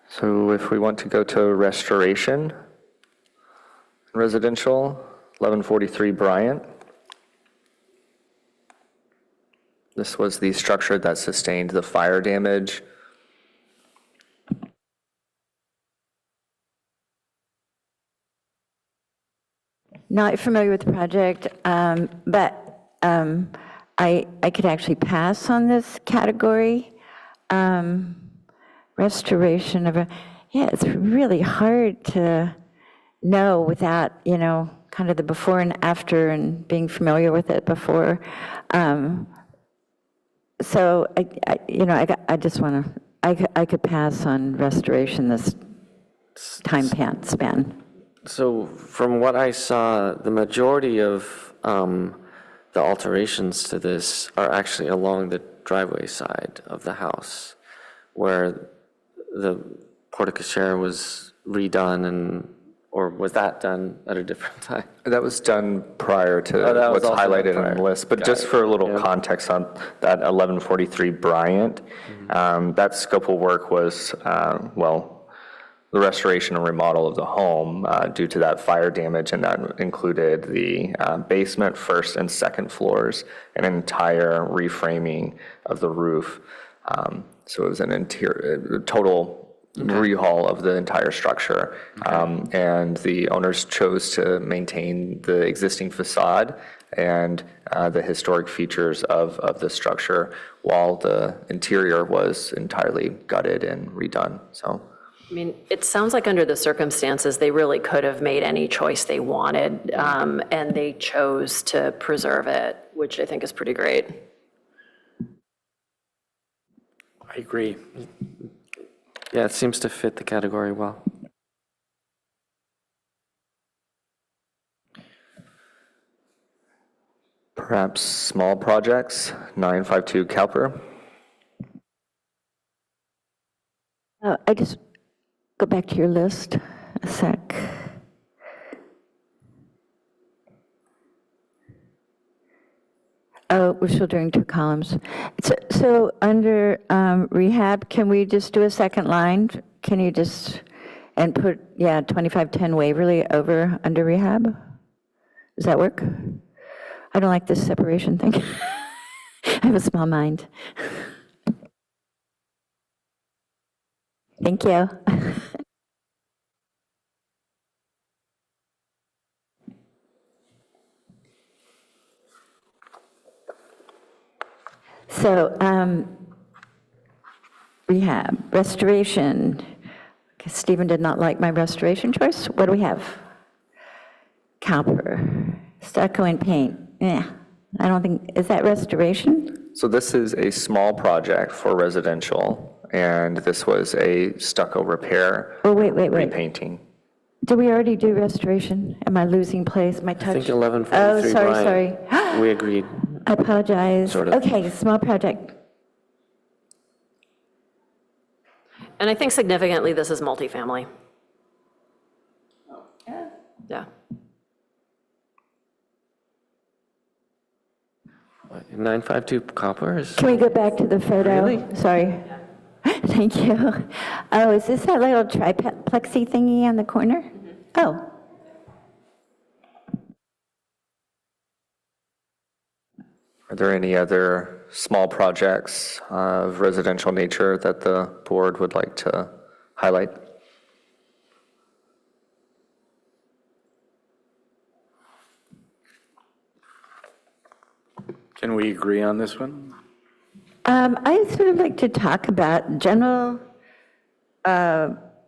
So if we want to go to restoration, residential, 1143 Bryant. This was the structure that sustained the fire damage. Not familiar with the project, but I could actually pass on this category. Restoration of it's really hard to know without, kind of the before and after and being familiar with it before. So, I just want to, I could pass on restoration this time span. so from what I saw, the majority of the alterations to this are actually along the driveway side of the house, where the porte-cochere was redone or was that done at a different time? That was done prior to that was what's also done highlighted prior. in the list. But Got just it. for a little Yeah. context on that 1143 Bryant, that scope of work was, the restoration and remodel of the home due to that fire damage, and that included the basement, first and second floors, an entire reframing of the roof. So it was an total rehaul of the entire structure. And the owners chose to maintain the existing facade and the historic features of the structure, while the interior was entirely gutted and redone, so. I mean, it sounds like under the circumstances, they really could have made any choice they wanted, and they chose to preserve it, which I think is pretty great. I agree. Yeah, it seems to fit the category well. Perhaps small projects, 952 Cowper. I just go back to your list a sec. Oh, we're still doing 2 columns. So under rehab, can we just do a second line? can you just, and put, 2510 Waverly over under rehab? Does that work? I don't like this separation thing. I have a small mind. Thank you. So, rehab, restoration. Okay, Stephen did not like my restoration choice. What do we have? Copper, stucco and paint. Yeah, I don't think, is that restoration? So this is a small project for residential, and this was a stucco repair. Oh, wait. Repainting. Did we already do restoration? Am I losing place? My touch? I think 1143 Oh, sorry. Bryant. We agreed. I apologize. Sort of. Okay, small project. And I think significantly, this is multifamily. Yeah. 952 copper is, Can we go back to the photo? Really? Sorry. Thank you. Oh, is this that little triplexy thingy on the corner? Oh. Are there any other small projects of residential nature that the board would like to highlight? Can we agree on this one? I sort of like to talk about general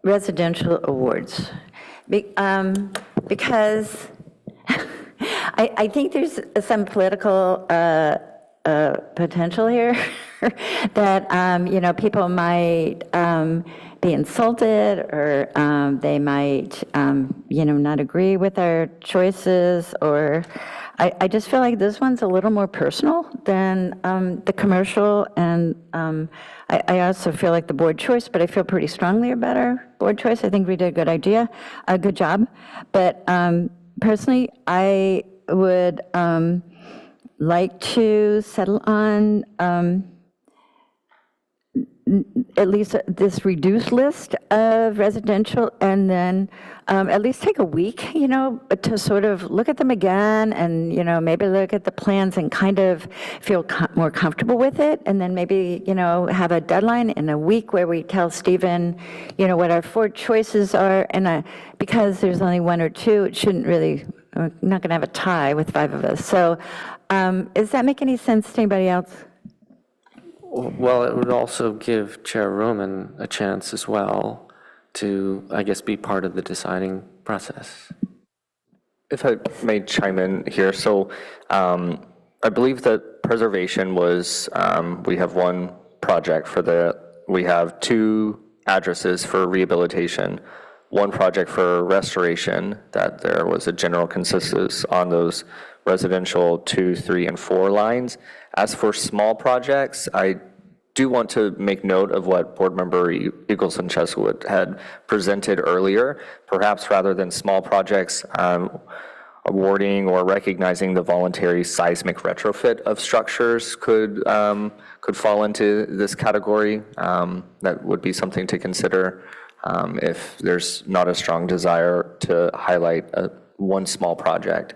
residential awards. Because I think there's some political potential here that, people might be insulted, or they might, not agree with our choices, or I just feel like this one's a little more personal than the commercial, and I also feel like the board choice, but I feel pretty strongly about our board choice. I think we did a good job. But personally, I would like to settle on at least this reduced list of residential, and then at least take a week, to sort of look at them again, and, maybe look at the plans and kind of feel more comfortable with it, and then maybe, have a deadline in a week where we tell Stephen, what our 4 choices are, and because there's only 1 or 2, it shouldn't really, we're not going to have a tie with 5 of us. So does that make any sense to anybody else? well, it would also give Chair Roman a chance as well to, I guess, be part of the deciding process. If I may chime in here, so I believe that preservation was, we have 1 project we have 2 addresses for rehabilitation, 1 project for restoration, that there was a general consensus on those residential 2, 3, and 4 lines. As for small projects, I do want to make note of what Board Member Eagleson Cheswood had presented earlier. Perhaps rather than small projects, awarding or recognizing the voluntary seismic retrofit of structures could fall into this category. That would be something to consider if there's not a strong desire to highlight one small project.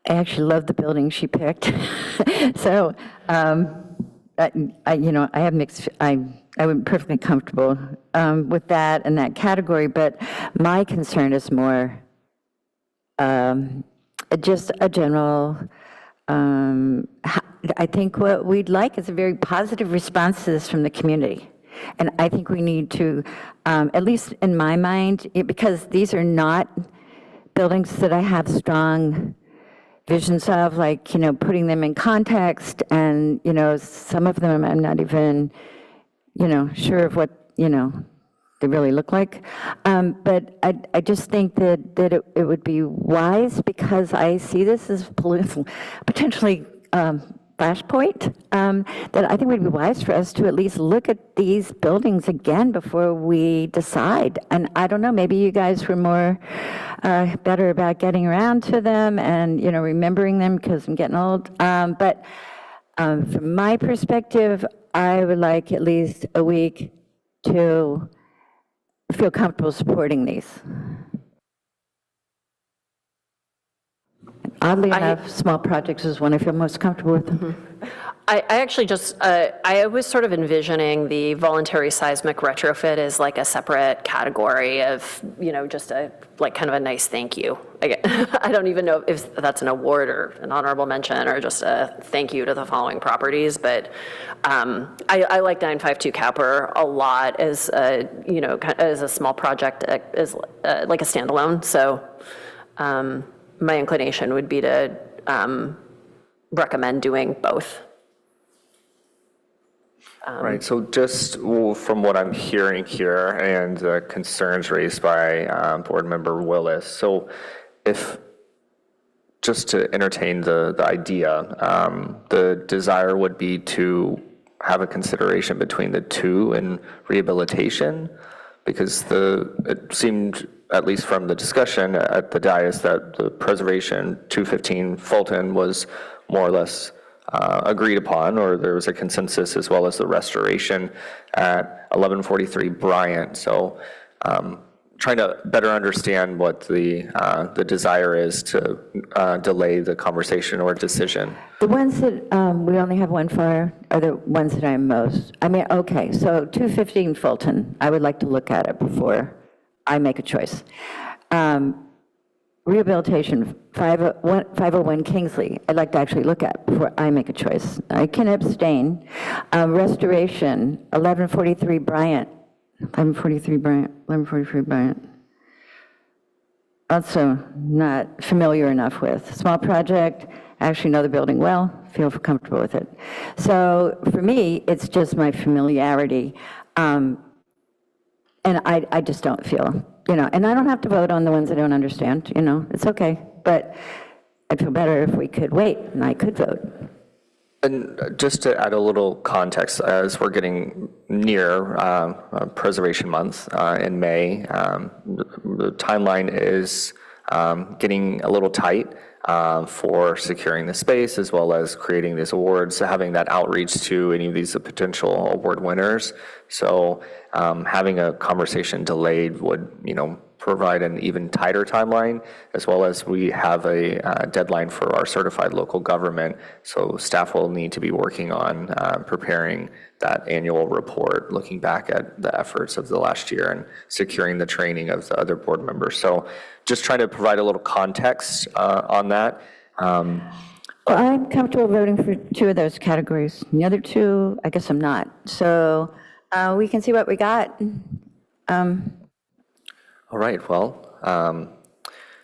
I actually love the building she picked. So, I have mixed, I'm perfectly comfortable with that and that category, but my concern is more just a general, I think what we'd like is a very positive response to this from the community. And I think we need to, at least in my mind, because these are not buildings that I have strong visions of, like, putting them in context, and, some of them I'm not even, sure of what, they really look like. But I just think that it would be wise, because I see this as potentially flashpoint, that I think would be wise for us to at least look at these buildings again before we decide. And I don't know, maybe you guys were more better about getting around to them and, remembering them, because I'm getting old. But From my perspective, I would like at least a week to feel comfortable supporting these. Oddly enough, small projects is one I feel most comfortable with. I actually just, I was sort of envisioning the voluntary seismic retrofit as like a separate category of, just like kind of a nice thank you. I don't even know if that's an award or an honorable mention or just a thank you to the following properties, but I like 952 Capper a lot as, as a small project, as like a standalone. So my inclination would be to recommend doing both. Right, so just from what I'm hearing here and the concerns raised by Board Member Willis, so if, just to entertain the idea, the desire would be to have a consideration between the two and rehabilitation, because it seemed, at least from the discussion at the dais, that the preservation 215 Fulton was more or less agreed upon, or there was a consensus, as well as the restoration at 1143 Bryant. So trying to better understand what the desire is to delay the conversation or decision. The ones that we only have one for are the ones that I'm okay, so 215 Fulton, I would like to look at it before I make a choice. Rehabilitation, 501 Kingsley, I'd like to actually look at before I make a choice. I can abstain. Restoration, 1143 Bryant. Also not familiar enough with. Small project, actually know the building well, feel comfortable with it. So for me, it's just my familiarity. And I just don't feel, and I don't have to vote on the ones I don't understand, it's okay. But I'd feel better if we could wait and I could vote. And just to add a little context, as we're getting near Preservation Month in May, the timeline is getting a little tight for securing the space, as well as creating these awards, so having that outreach to any of these potential award winners. So having a conversation delayed would, provide an even tighter timeline, as well as we have a deadline for our certified local government. So staff will need to be working on preparing that annual report, looking back at the efforts of the last year and securing the training of the other board members. So just trying to provide a little context on that. Well, I'm comfortable voting for two of those categories. The other two, I guess I'm not. So we can see what we got. All right, well,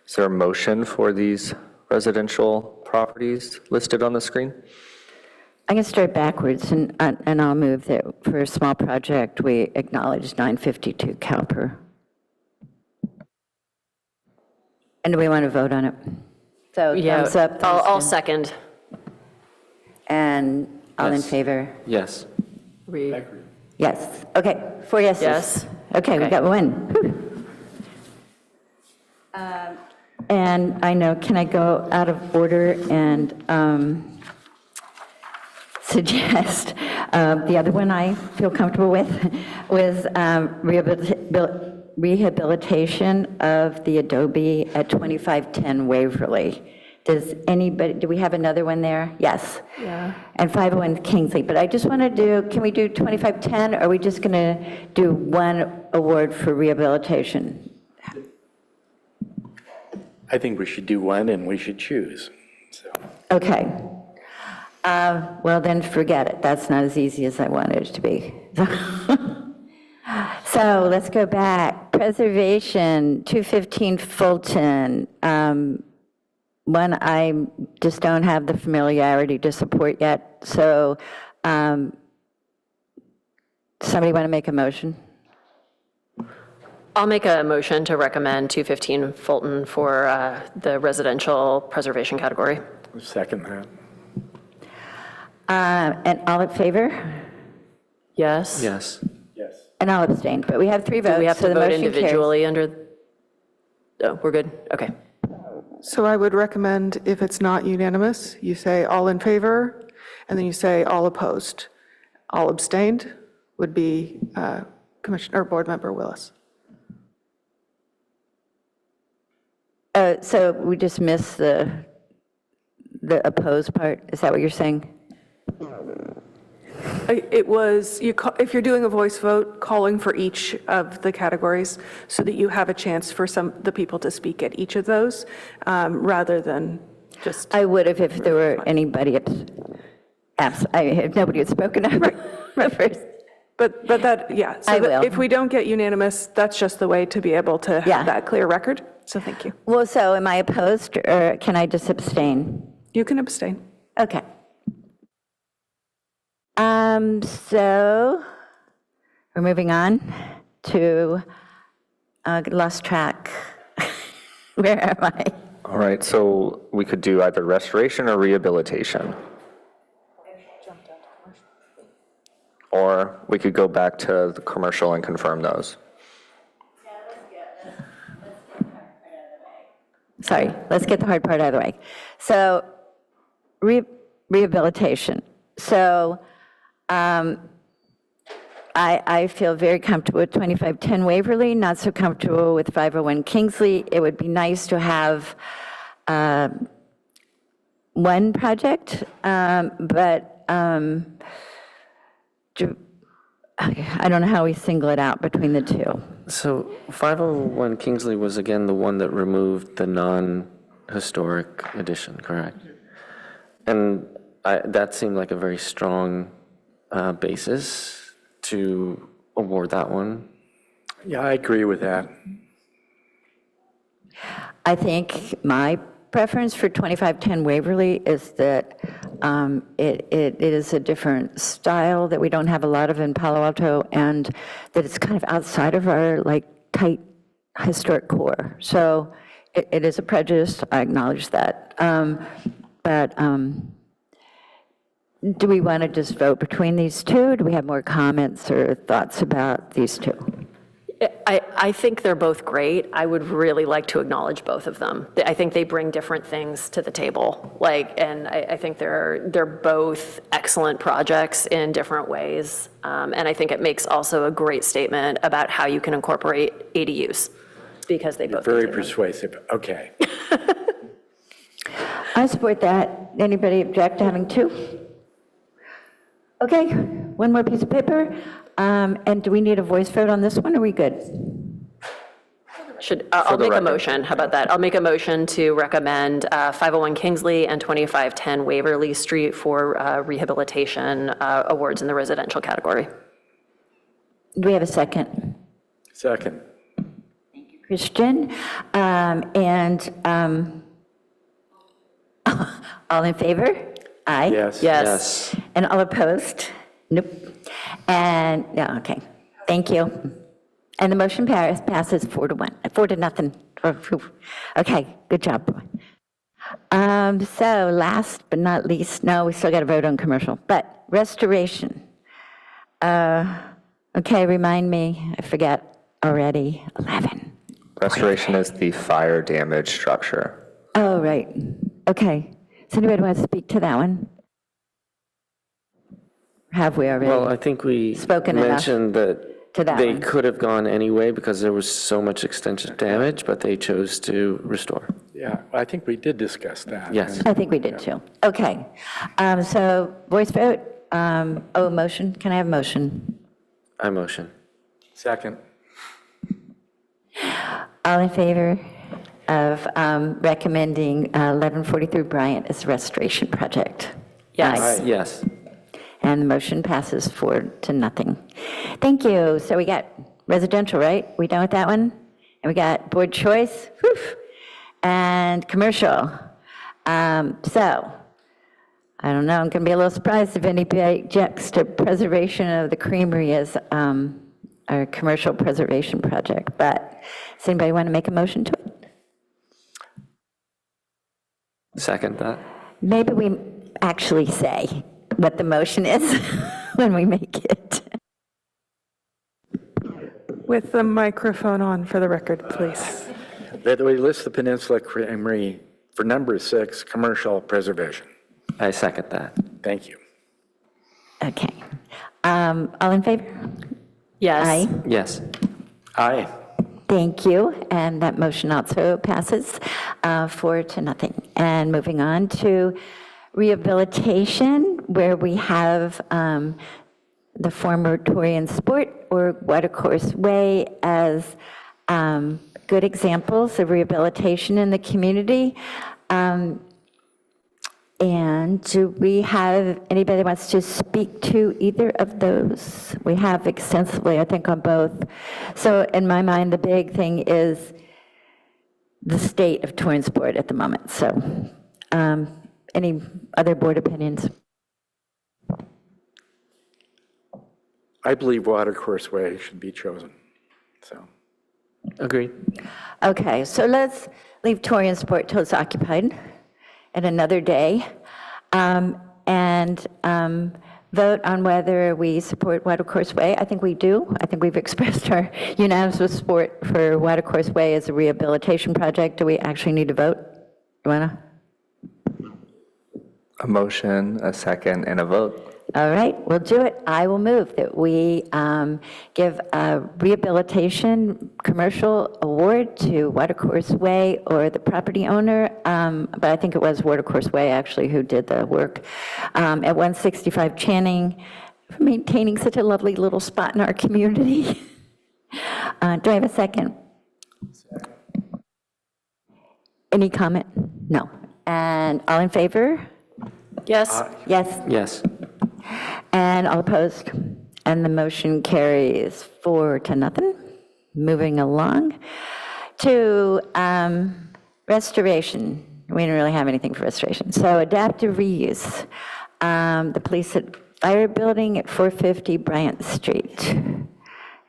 is there a motion for these residential properties listed on the screen? I can start backwards, and I'll move that for a small project, we acknowledge 952 Cowper. And do we want to vote on it? So thumbs up. I'll second. And all in Yes. favor? Yes. Yes. Okay, 4 yeses. Yes. Okay, we Okay. got one. Whew. And I know, can I go out of order and suggest the other one I feel comfortable with was rehabilitation of the Adobe at 2510 Waverly. Does anybody, do we have another one there? Yes. Yeah. And 501 Kingsley. But I just want to do, can we do 2510, or are we just going to do one award for rehabilitation? I think we should do one and we should choose. So Okay. Well, then forget it. That's not as easy as I wanted it to be. So let's go back. Preservation, 215 Fulton. One I just don't have the familiarity to support yet. So somebody want to make a motion? I'll make a motion to recommend 215 Fulton for the residential preservation category. second that. And all in favor? Yes? Yes. Yes. And I'll abstain. But we have 3 votes. Do we have so to the vote motion carries. individually under? Oh, we're good? Okay. So I would recommend, if it's not unanimous, you say all in favor, and then you say all opposed. All abstained would be Commissioner or Board Member Willis. So we just missed the opposed part? Is that what you're saying? It was, if you're doing a voice vote, calling for each of the categories so that you have a chance for the people to speak at each of those, rather than just. I would have if there were anybody, if nobody had spoken up first. But that, yeah. So I will. if we don't get unanimous, that's just the way to be able to Yeah. have that clear record. So thank you. Well, so am I opposed or can I just abstain? You can abstain. Okay. So we're moving on to, lost track. Where am I? All right, so we could do either restoration or rehabilitation. Or we could go back to the commercial and confirm those. Sorry, let's get the hard part out of the way. So rehabilitation. So I feel very comfortable with 2510 Waverly, not so comfortable with 501 Kingsley. It would be nice to have one project, but I don't know how we single it out between the two. So 501 Kingsley was again the one that removed the non-historic addition, correct? And that seemed like a very strong basis to award that one. Yeah, I agree with that. I think my preference for 2510 Waverly is that it is a different style that we don't have a lot of in Palo Alto, and that it's kind of outside of our tight historic core. So it is a prejudice, I acknowledge that. But do we want to just vote between these two? Do we have more comments or thoughts about these two? I think they're both great. I would really like to acknowledge both of them. I think they bring different things to the table. And I think they're both excellent projects in different ways. And I think it makes also a great statement about how you can incorporate ADUs, because they both Very contain them. persuasive. Okay. I support that. Anybody object to having two? Okay, one more piece of paper. And do we need a voice vote on this one? Are we good? I'll the make a record. motion. How about that? I'll make a motion to recommend 501 Kingsley and 2510 Waverly Street for rehabilitation awards in the residential category. Do we have a second? Second. Christian? All in favor? Aye. Yes. Yes. And all opposed? Nope. And, yeah, okay. Thank you. And the motion passes 4-1, 4-0. Okay, good job. So last but not least, no, we still got to vote on commercial, but restoration. Okay, remind me, I forget already, 11. Restoration is the fire damaged structure. Oh, right. Okay. Does anybody want to speak to that one? Have we already? Well, I think we Spoken enough mentioned to that that they one. could have gone anyway because there was so much extensive damage, but they chose to restore. Yeah, I think we did discuss that. Yes. I think we did too. Okay. So voice vote. Motion. Can I have a motion? I motion. Second. All in favor of recommending 1143 Bryant as a restoration project? Yes. Aye. Yes. And the motion passes 4-0. Thank you. So we got residential, right? We done with that one? And we got board choice, whew, and commercial. So, I don't know, I'm going to be a little surprised if anybody objects to preservation of the creamery as our commercial preservation project, but does anybody want to make a motion to it? Second that. Maybe we actually say what the motion is when we make it. With the microphone on for the record, please. That we list the Peninsula Creamery for number 6, commercial preservation. I second that. Thank you. Okay. All in favor? Yes. Aye. Yes. Aye. Thank you, and that motion also passes 4-0. And moving on to rehabilitation, where we have the former Torian Sport or Watercourse Way as good examples of rehabilitation in the community. And do we have anybody that wants to speak to either of those? We have extensively, I think, on both. So in my mind, the big thing is the state of Torrance Sport at the moment. So any other board opinions? I believe Watercourse Way should be chosen, so. Agreed. Okay, so let's leave Torrance Sport till it's occupied at another day, and vote on whether we support Watercourse Way. I think we do. I think we've expressed our unanimous support for Watercourse Way as a rehabilitation project. Do we actually need to vote? Joanna? A motion, a second, and a vote. All right, we'll do it. I will move that we give a rehabilitation commercial award to Watercourse Way or the property owner, but I think it was Watercourse Way actually who did the work, at 165 Channing, for maintaining such a lovely little spot in our community. Do I have a second? Any comment? No. And all in favor? Yes. Yes. Yes. And all opposed? And the motion carries 4-0. Moving along to restoration. We didn't really have anything for restoration. So adaptive reuse. The police and fire building at 450 Bryant Street.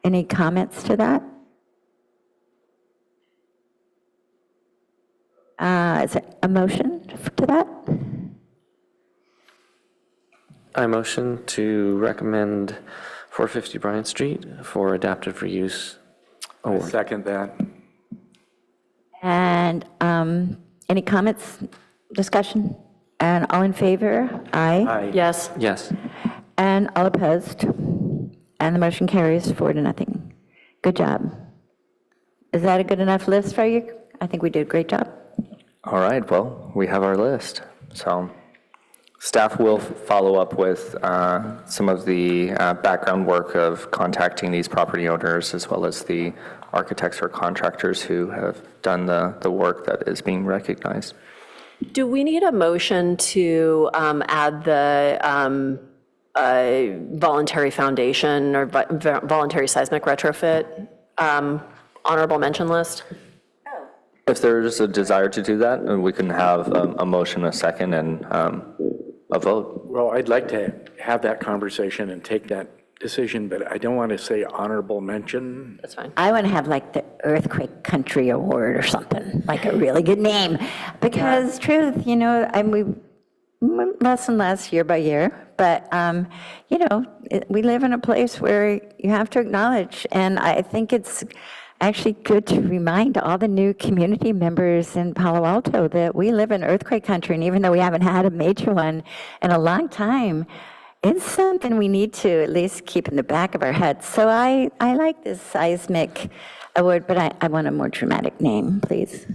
Any comments to that? Is there a motion to that? I motion to recommend 450 Bryant Street for adaptive reuse I award. second that. And any comments, discussion? And all in favor? Aye. Aye. Yes. Yes. And all opposed? And the motion carries 4-0. Good job. Is that a good enough list for you? I think we did a great job. All right, well, we have our list. So staff will follow up with some of the background work of contacting these property owners as well as the architects or contractors who have done the work that is being recognized. Do we need a motion to add the voluntary foundation or voluntary seismic retrofit honorable mention list? If there's a desire to do that, we can have a motion, a second, and a vote. Well, I'd like to have that conversation and take that decision, but I don't want to say honorable mention. That's fine. I want to have like the Earthquake Country Award or something, like a really good name. Because truth, we less and less year by year, but, we live in a place where you have to acknowledge, and I think it's actually good to remind all the new community members in Palo Alto that we live in earthquake country, and even though we haven't had a major one in a long time, it's something we need to at least keep in the back of our heads. So I like this seismic award, but I want a more dramatic name, please.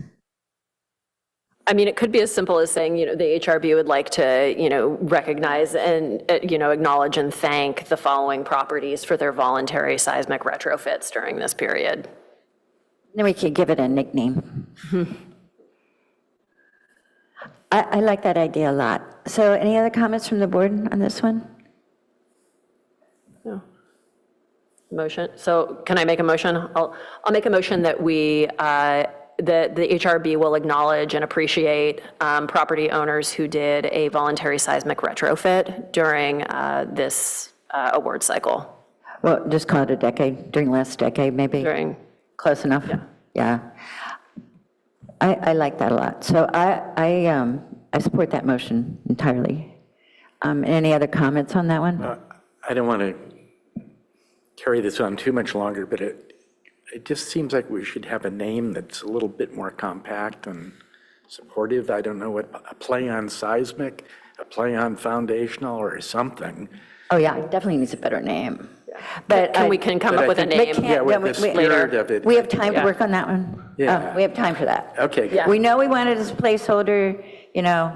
I mean, it could be as simple as saying, the HRB would like to, recognize and, acknowledge and thank the following properties for their voluntary seismic retrofits during this period. Then we could give it a nickname. I like that idea a lot. So any other comments from the board on this one? No. Motion. So can I make a motion? I'll make a motion that we, that the HRB will acknowledge and appreciate property owners who did a voluntary seismic retrofit during this award cycle. Well, just call it a decade, during last decade, maybe? During, Close enough? Yeah. I like that a lot. So I support that motion entirely. Any other comments on that one? I don't want to carry this on too much longer, but it just seems like we should have a name that's a little bit more compact and supportive. I don't know what, a play on seismic, a play on foundational or something. Oh, yeah, it definitely needs a better name. But We can come But up I with a think- name. Yeah, with we- the we- spirit of it. We have time to Yeah. work on that one? Yeah. Oh, we have time for that. Okay, Yeah. We know we want it as a placeholder,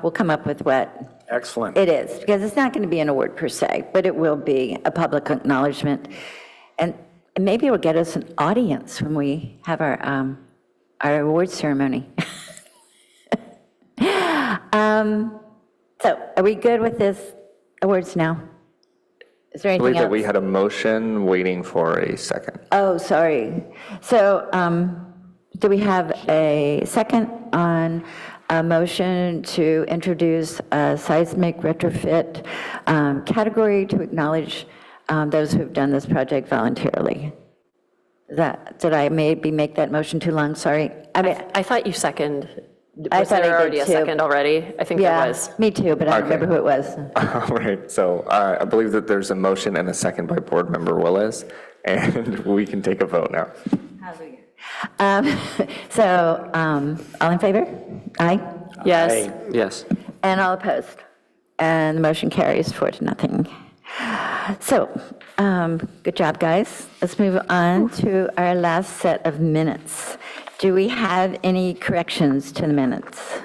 we'll come up with what excellent. it is, because it's not going to be an award per se, but it will be a public acknowledgement. And maybe it'll get us an audience when we have our award ceremony. So are we good with this awards now? Is there I anything believe else? that we had a motion waiting for a second. Oh, sorry. So do we have a second on a motion to introduce a seismic retrofit category to acknowledge those who have done this project voluntarily? Did I maybe make that motion too long? Sorry. I mean, I thought you seconded. I Was thought I there did already a too. second already? I think there yeah, was. me too, but I don't Okay. remember who it was. All right, so I believe that there's a motion and a second by Board Member Willis, and we can take a vote now. All in favor? Aye. Yes. Yes. And all opposed? And the motion carries 4-0. So, good job, guys. Let's move on to our last set of minutes. Do we have any corrections to the minutes?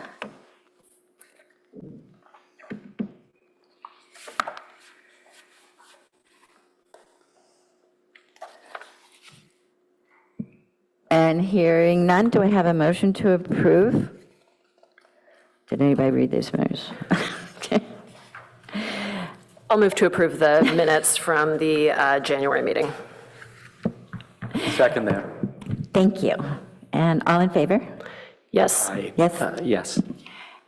And hearing none, do I have a motion to approve? Did anybody read these minutes? I'll move to approve the minutes from the January meeting. Second that. Thank you. And all in favor? Yes. Yes? Yes.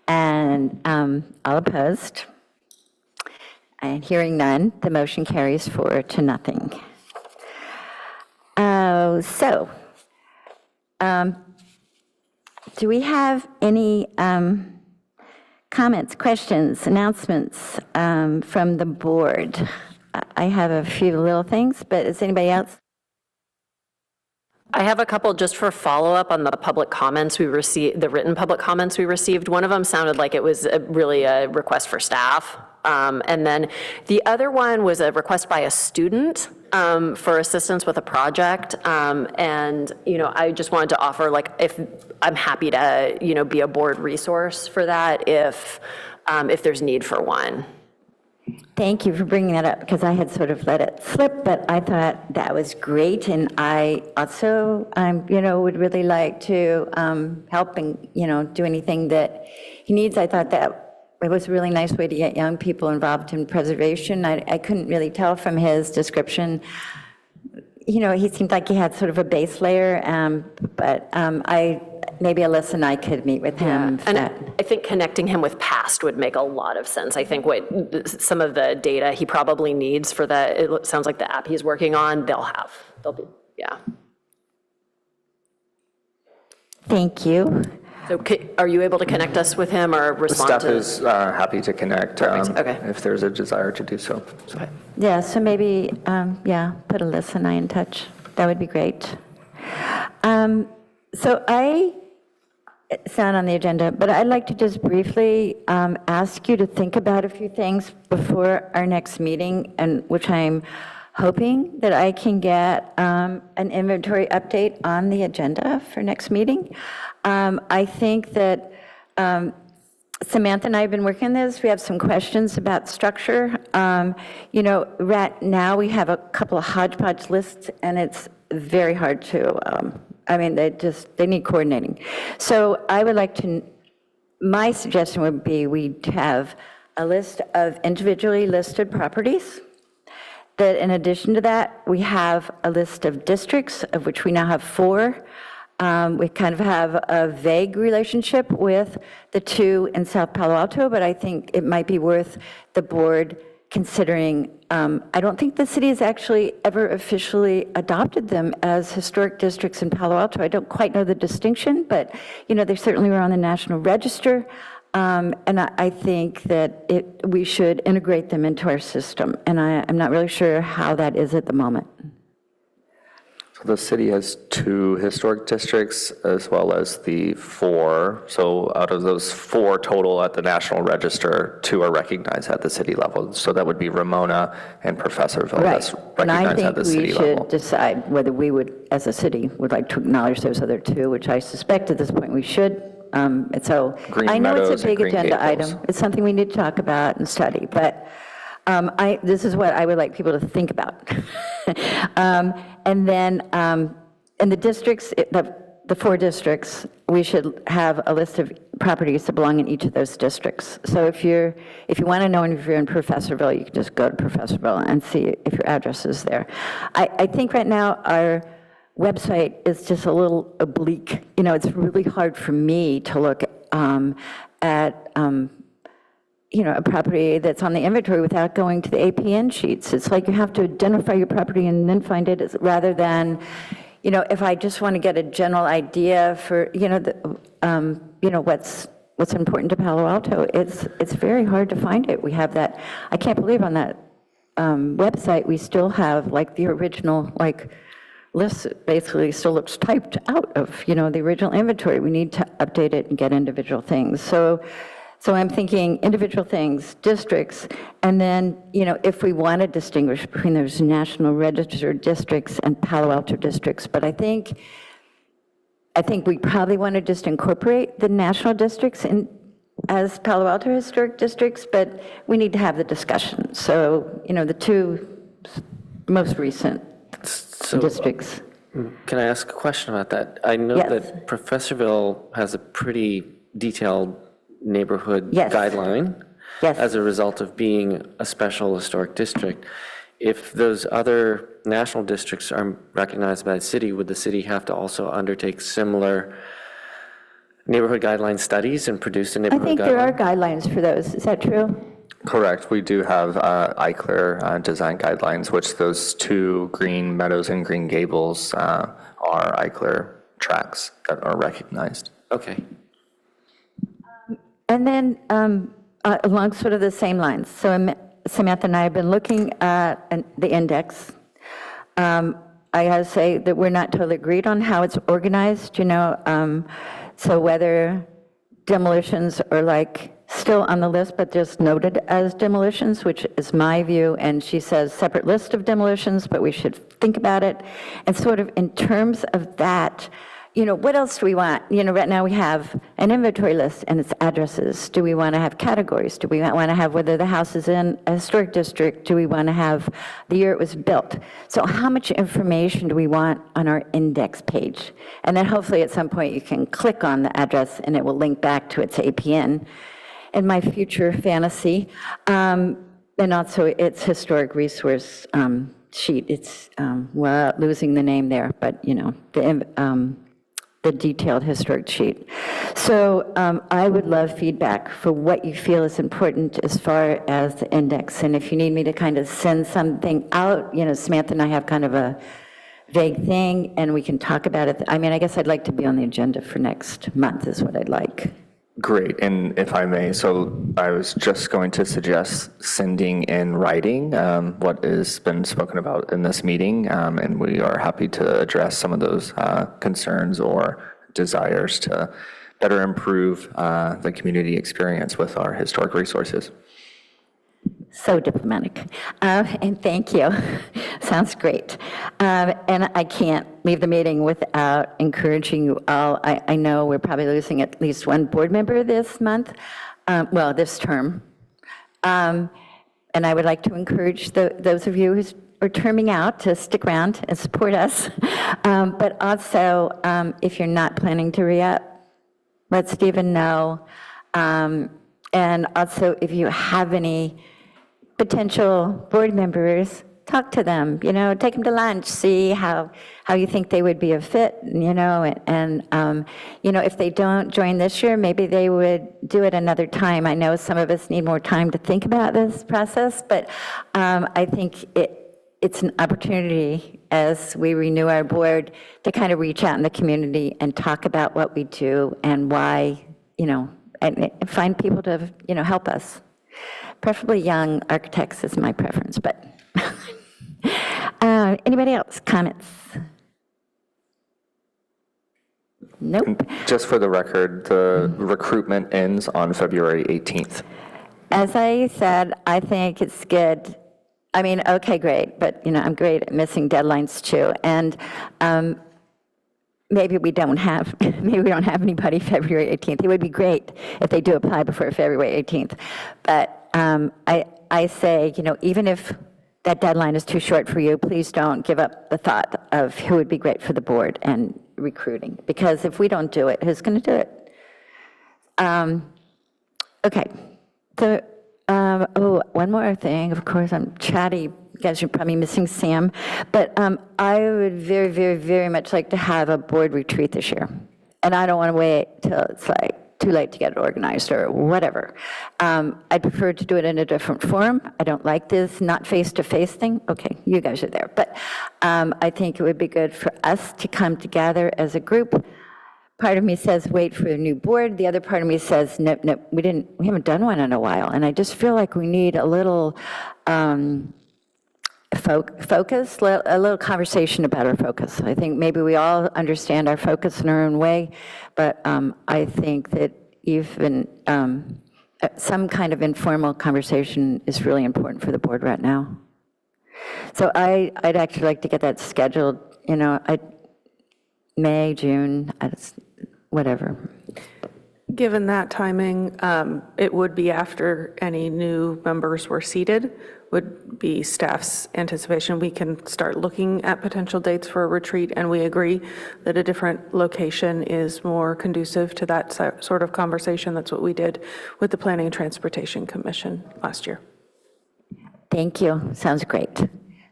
And all opposed? And hearing none, the motion carries 4-0. So, do we have any comments, questions, announcements from the board? I have a few little things, but is anybody else? I have a couple just for follow-up on the public comments we received, the written public comments we received. One of them sounded like it was really a request for staff. And then the other one was a request by a student for assistance with a project. And, I just wanted to offer, if I'm happy to, be a board resource for that if there's need for one. Thank you for bringing that up, because I had sort of let it slip, but I thought that was great. And I also, would really like to help and, do anything that he needs. I thought that it was a really nice way to get young people involved in preservation. I couldn't really tell from his description. He seemed like he had sort of a base layer, but maybe Alyssa and I could meet with him. And I think connecting him with past would make a lot of sense. I think some of the data he probably needs for it sounds like the app he's working on, they'll be, yeah. Thank you. So are you able to connect us with him or respond Staff to? is happy to connect Okay. if there's a desire to do so. Yeah, so maybe, put Alyssa and I in touch. That would be great. So it's not on the agenda, but I'd like to just briefly ask you to think about a few things before our next meeting, and which I'm hoping that I can get an inventory update on the agenda for next meeting. I think that Samantha and I have been working on this. We have some questions about structure. Right now we have a couple of hodgepodge lists, and it's very hard to, they need coordinating. So I would like my suggestion would be we have a list of individually listed properties, that in addition to that, we have a list of districts, of which we now have 4. We kind of have a vague relationship with the 2 in South Palo Alto, but I think it might be worth the board considering. I don't think the city has actually ever officially adopted them as historic districts in Palo Alto. I don't quite know the distinction, but, they certainly were on the National Register. And I think that we should integrate them into our system. And I'm not really sure how that is at the moment. So the city has 2 historic districts as well as the 4. So out of those 4 total at the National Register, 2 are recognized at the city level. So that would be Ramona and Professorville. Right. That's And I recognized at think the we city level. should decide whether we would, as a city, would like to acknowledge those other 2, which I suspect at this point we should. And so Green I know Meadows it's a and big Green agenda Gables. item. It's something we need to talk about and study, but this is what I would like people to think about. And then in the districts, the 4 districts, we should have a list of properties that belong in each of those districts. So if you want to know if you're in Professorville, you can just go to Professorville and see if your address is there. I think right now our website is just a little oblique. You know, it's really hard for me to look at a property that's on the inventory without going to the APN sheets. It's like you have to identify your property and then find it, rather than, if I just want to get a general idea for, what's important to Palo Alto, it's very hard to find it. We have that, I can't believe on that website, we still have like the original, list basically still looks typed out of, the original inventory. We need to update it and get individual things. So I'm thinking individual things, districts, and then, if we want to distinguish between those National Register districts and Palo Alto districts, but I think we probably want to just incorporate the national districts as Palo Alto historic districts, but we need to have the discussion. So, the 2 most recent districts. Can I ask a question about that? I know Yes. that Professorville has a pretty detailed neighborhood Yes. guideline Yes. as a result of being a special historic district. If those other national districts are recognized by the city, would the city have to also undertake similar neighborhood guideline studies and produce a I neighborhood think guideline? there are guidelines for those. Is that true? Correct. We do have iClear design guidelines, which those 2, Green Meadows and Green Gables, are iClear tracks that are recognized. Okay. And then along sort of the same lines, so Samantha and I have been looking at the index. I have to say that we're not totally agreed on how it's organized, so whether demolitions are still on the list, but just noted as demolitions, which is my view, and she says separate list of demolitions, but we should think about it. And sort of in terms of that, what else do we want? Right now we have an inventory list and its addresses. Do we want to have categories? Do we want to have whether the house is in a historic district? Do we want to have the year it was built? So how much information do we want on our index page? And then hopefully at some point you can click on the address and it will link back to its APN. In my future fantasy, and also its historic resource sheet. It's, losing the name there, but, the detailed historic sheet. So I would love feedback for what you feel is important as far as the index. And if you need me to kind of send something out, Samantha and I have kind of a vague thing, and we can talk about it. I mean, I guess I'd like to be on the agenda for next month is what I'd like. Great, and if I may, so I was just going to suggest sending in writing what has been spoken about in this meeting, and we are happy to address some of those concerns or desires to better improve the community experience with our historic resources. So diplomatic. And thank you. Sounds great. And I can't leave the meeting without encouraging you all. I know we're probably losing at least 1 board member this month, this term. And I would like to encourage those of you who are terming out to stick around and support us. But also, if you're not planning to re-up, let Stephen know. And also, if you have any potential board members, talk to them, take them to lunch, see how you think they would be a fit, and if they don't join this year, maybe they would do it another time. I know some of us need more time to think about this process, but I think it's an opportunity as we renew our board to kind of reach out in the community and talk about what we do and why, and find people to, help us. Preferably young architects is my preference, but anybody else, comments? Nope. Just for the record, the recruitment ends on February 18th. As I said, I think it's good. I mean, okay, great, but, I'm great at missing deadlines, too. And maybe we don't have anybody February 18th. It would be great if they do apply before February 18th. But I say, even if that deadline is too short for you, please don't give up the thought of who would be great for the board and recruiting. Because if we don't do it, who's going to do it? Okay. So, one more thing. Of course, I'm chatty. You guys are probably missing Sam. But I would very, very, very much like to have a board retreat this year. And I don't want to wait till it's too late to get it organized or whatever. I'd prefer to do it in a different forum. I don't like this not face-to-face thing. Okay, you guys are there. But I think it would be good for us to come together as a group. Part of me says wait for a new board. The other part of me says nope, we haven't done one in a while. And I just feel like we need a little focus, a little conversation about our focus. I think maybe we all understand our focus in our own way, but I think that even some kind of informal conversation is really important for the board right now. So I'd actually like to get that scheduled, May, June, whatever. Given that timing, it would be after any new members were seated, would be staff's anticipation. We can start looking at potential dates for a retreat, and we agree that a different location is more conducive to that sort of conversation. That's what we did with the Planning and Transportation Commission last year. Thank you. Sounds great.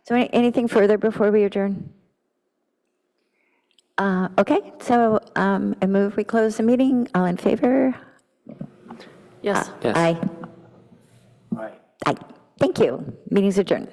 So anything further before we adjourn? Okay, so I move we close the meeting. All in favor? Yes. Yes. Aye. Right. Aye. Thank you. Meeting's adjourned.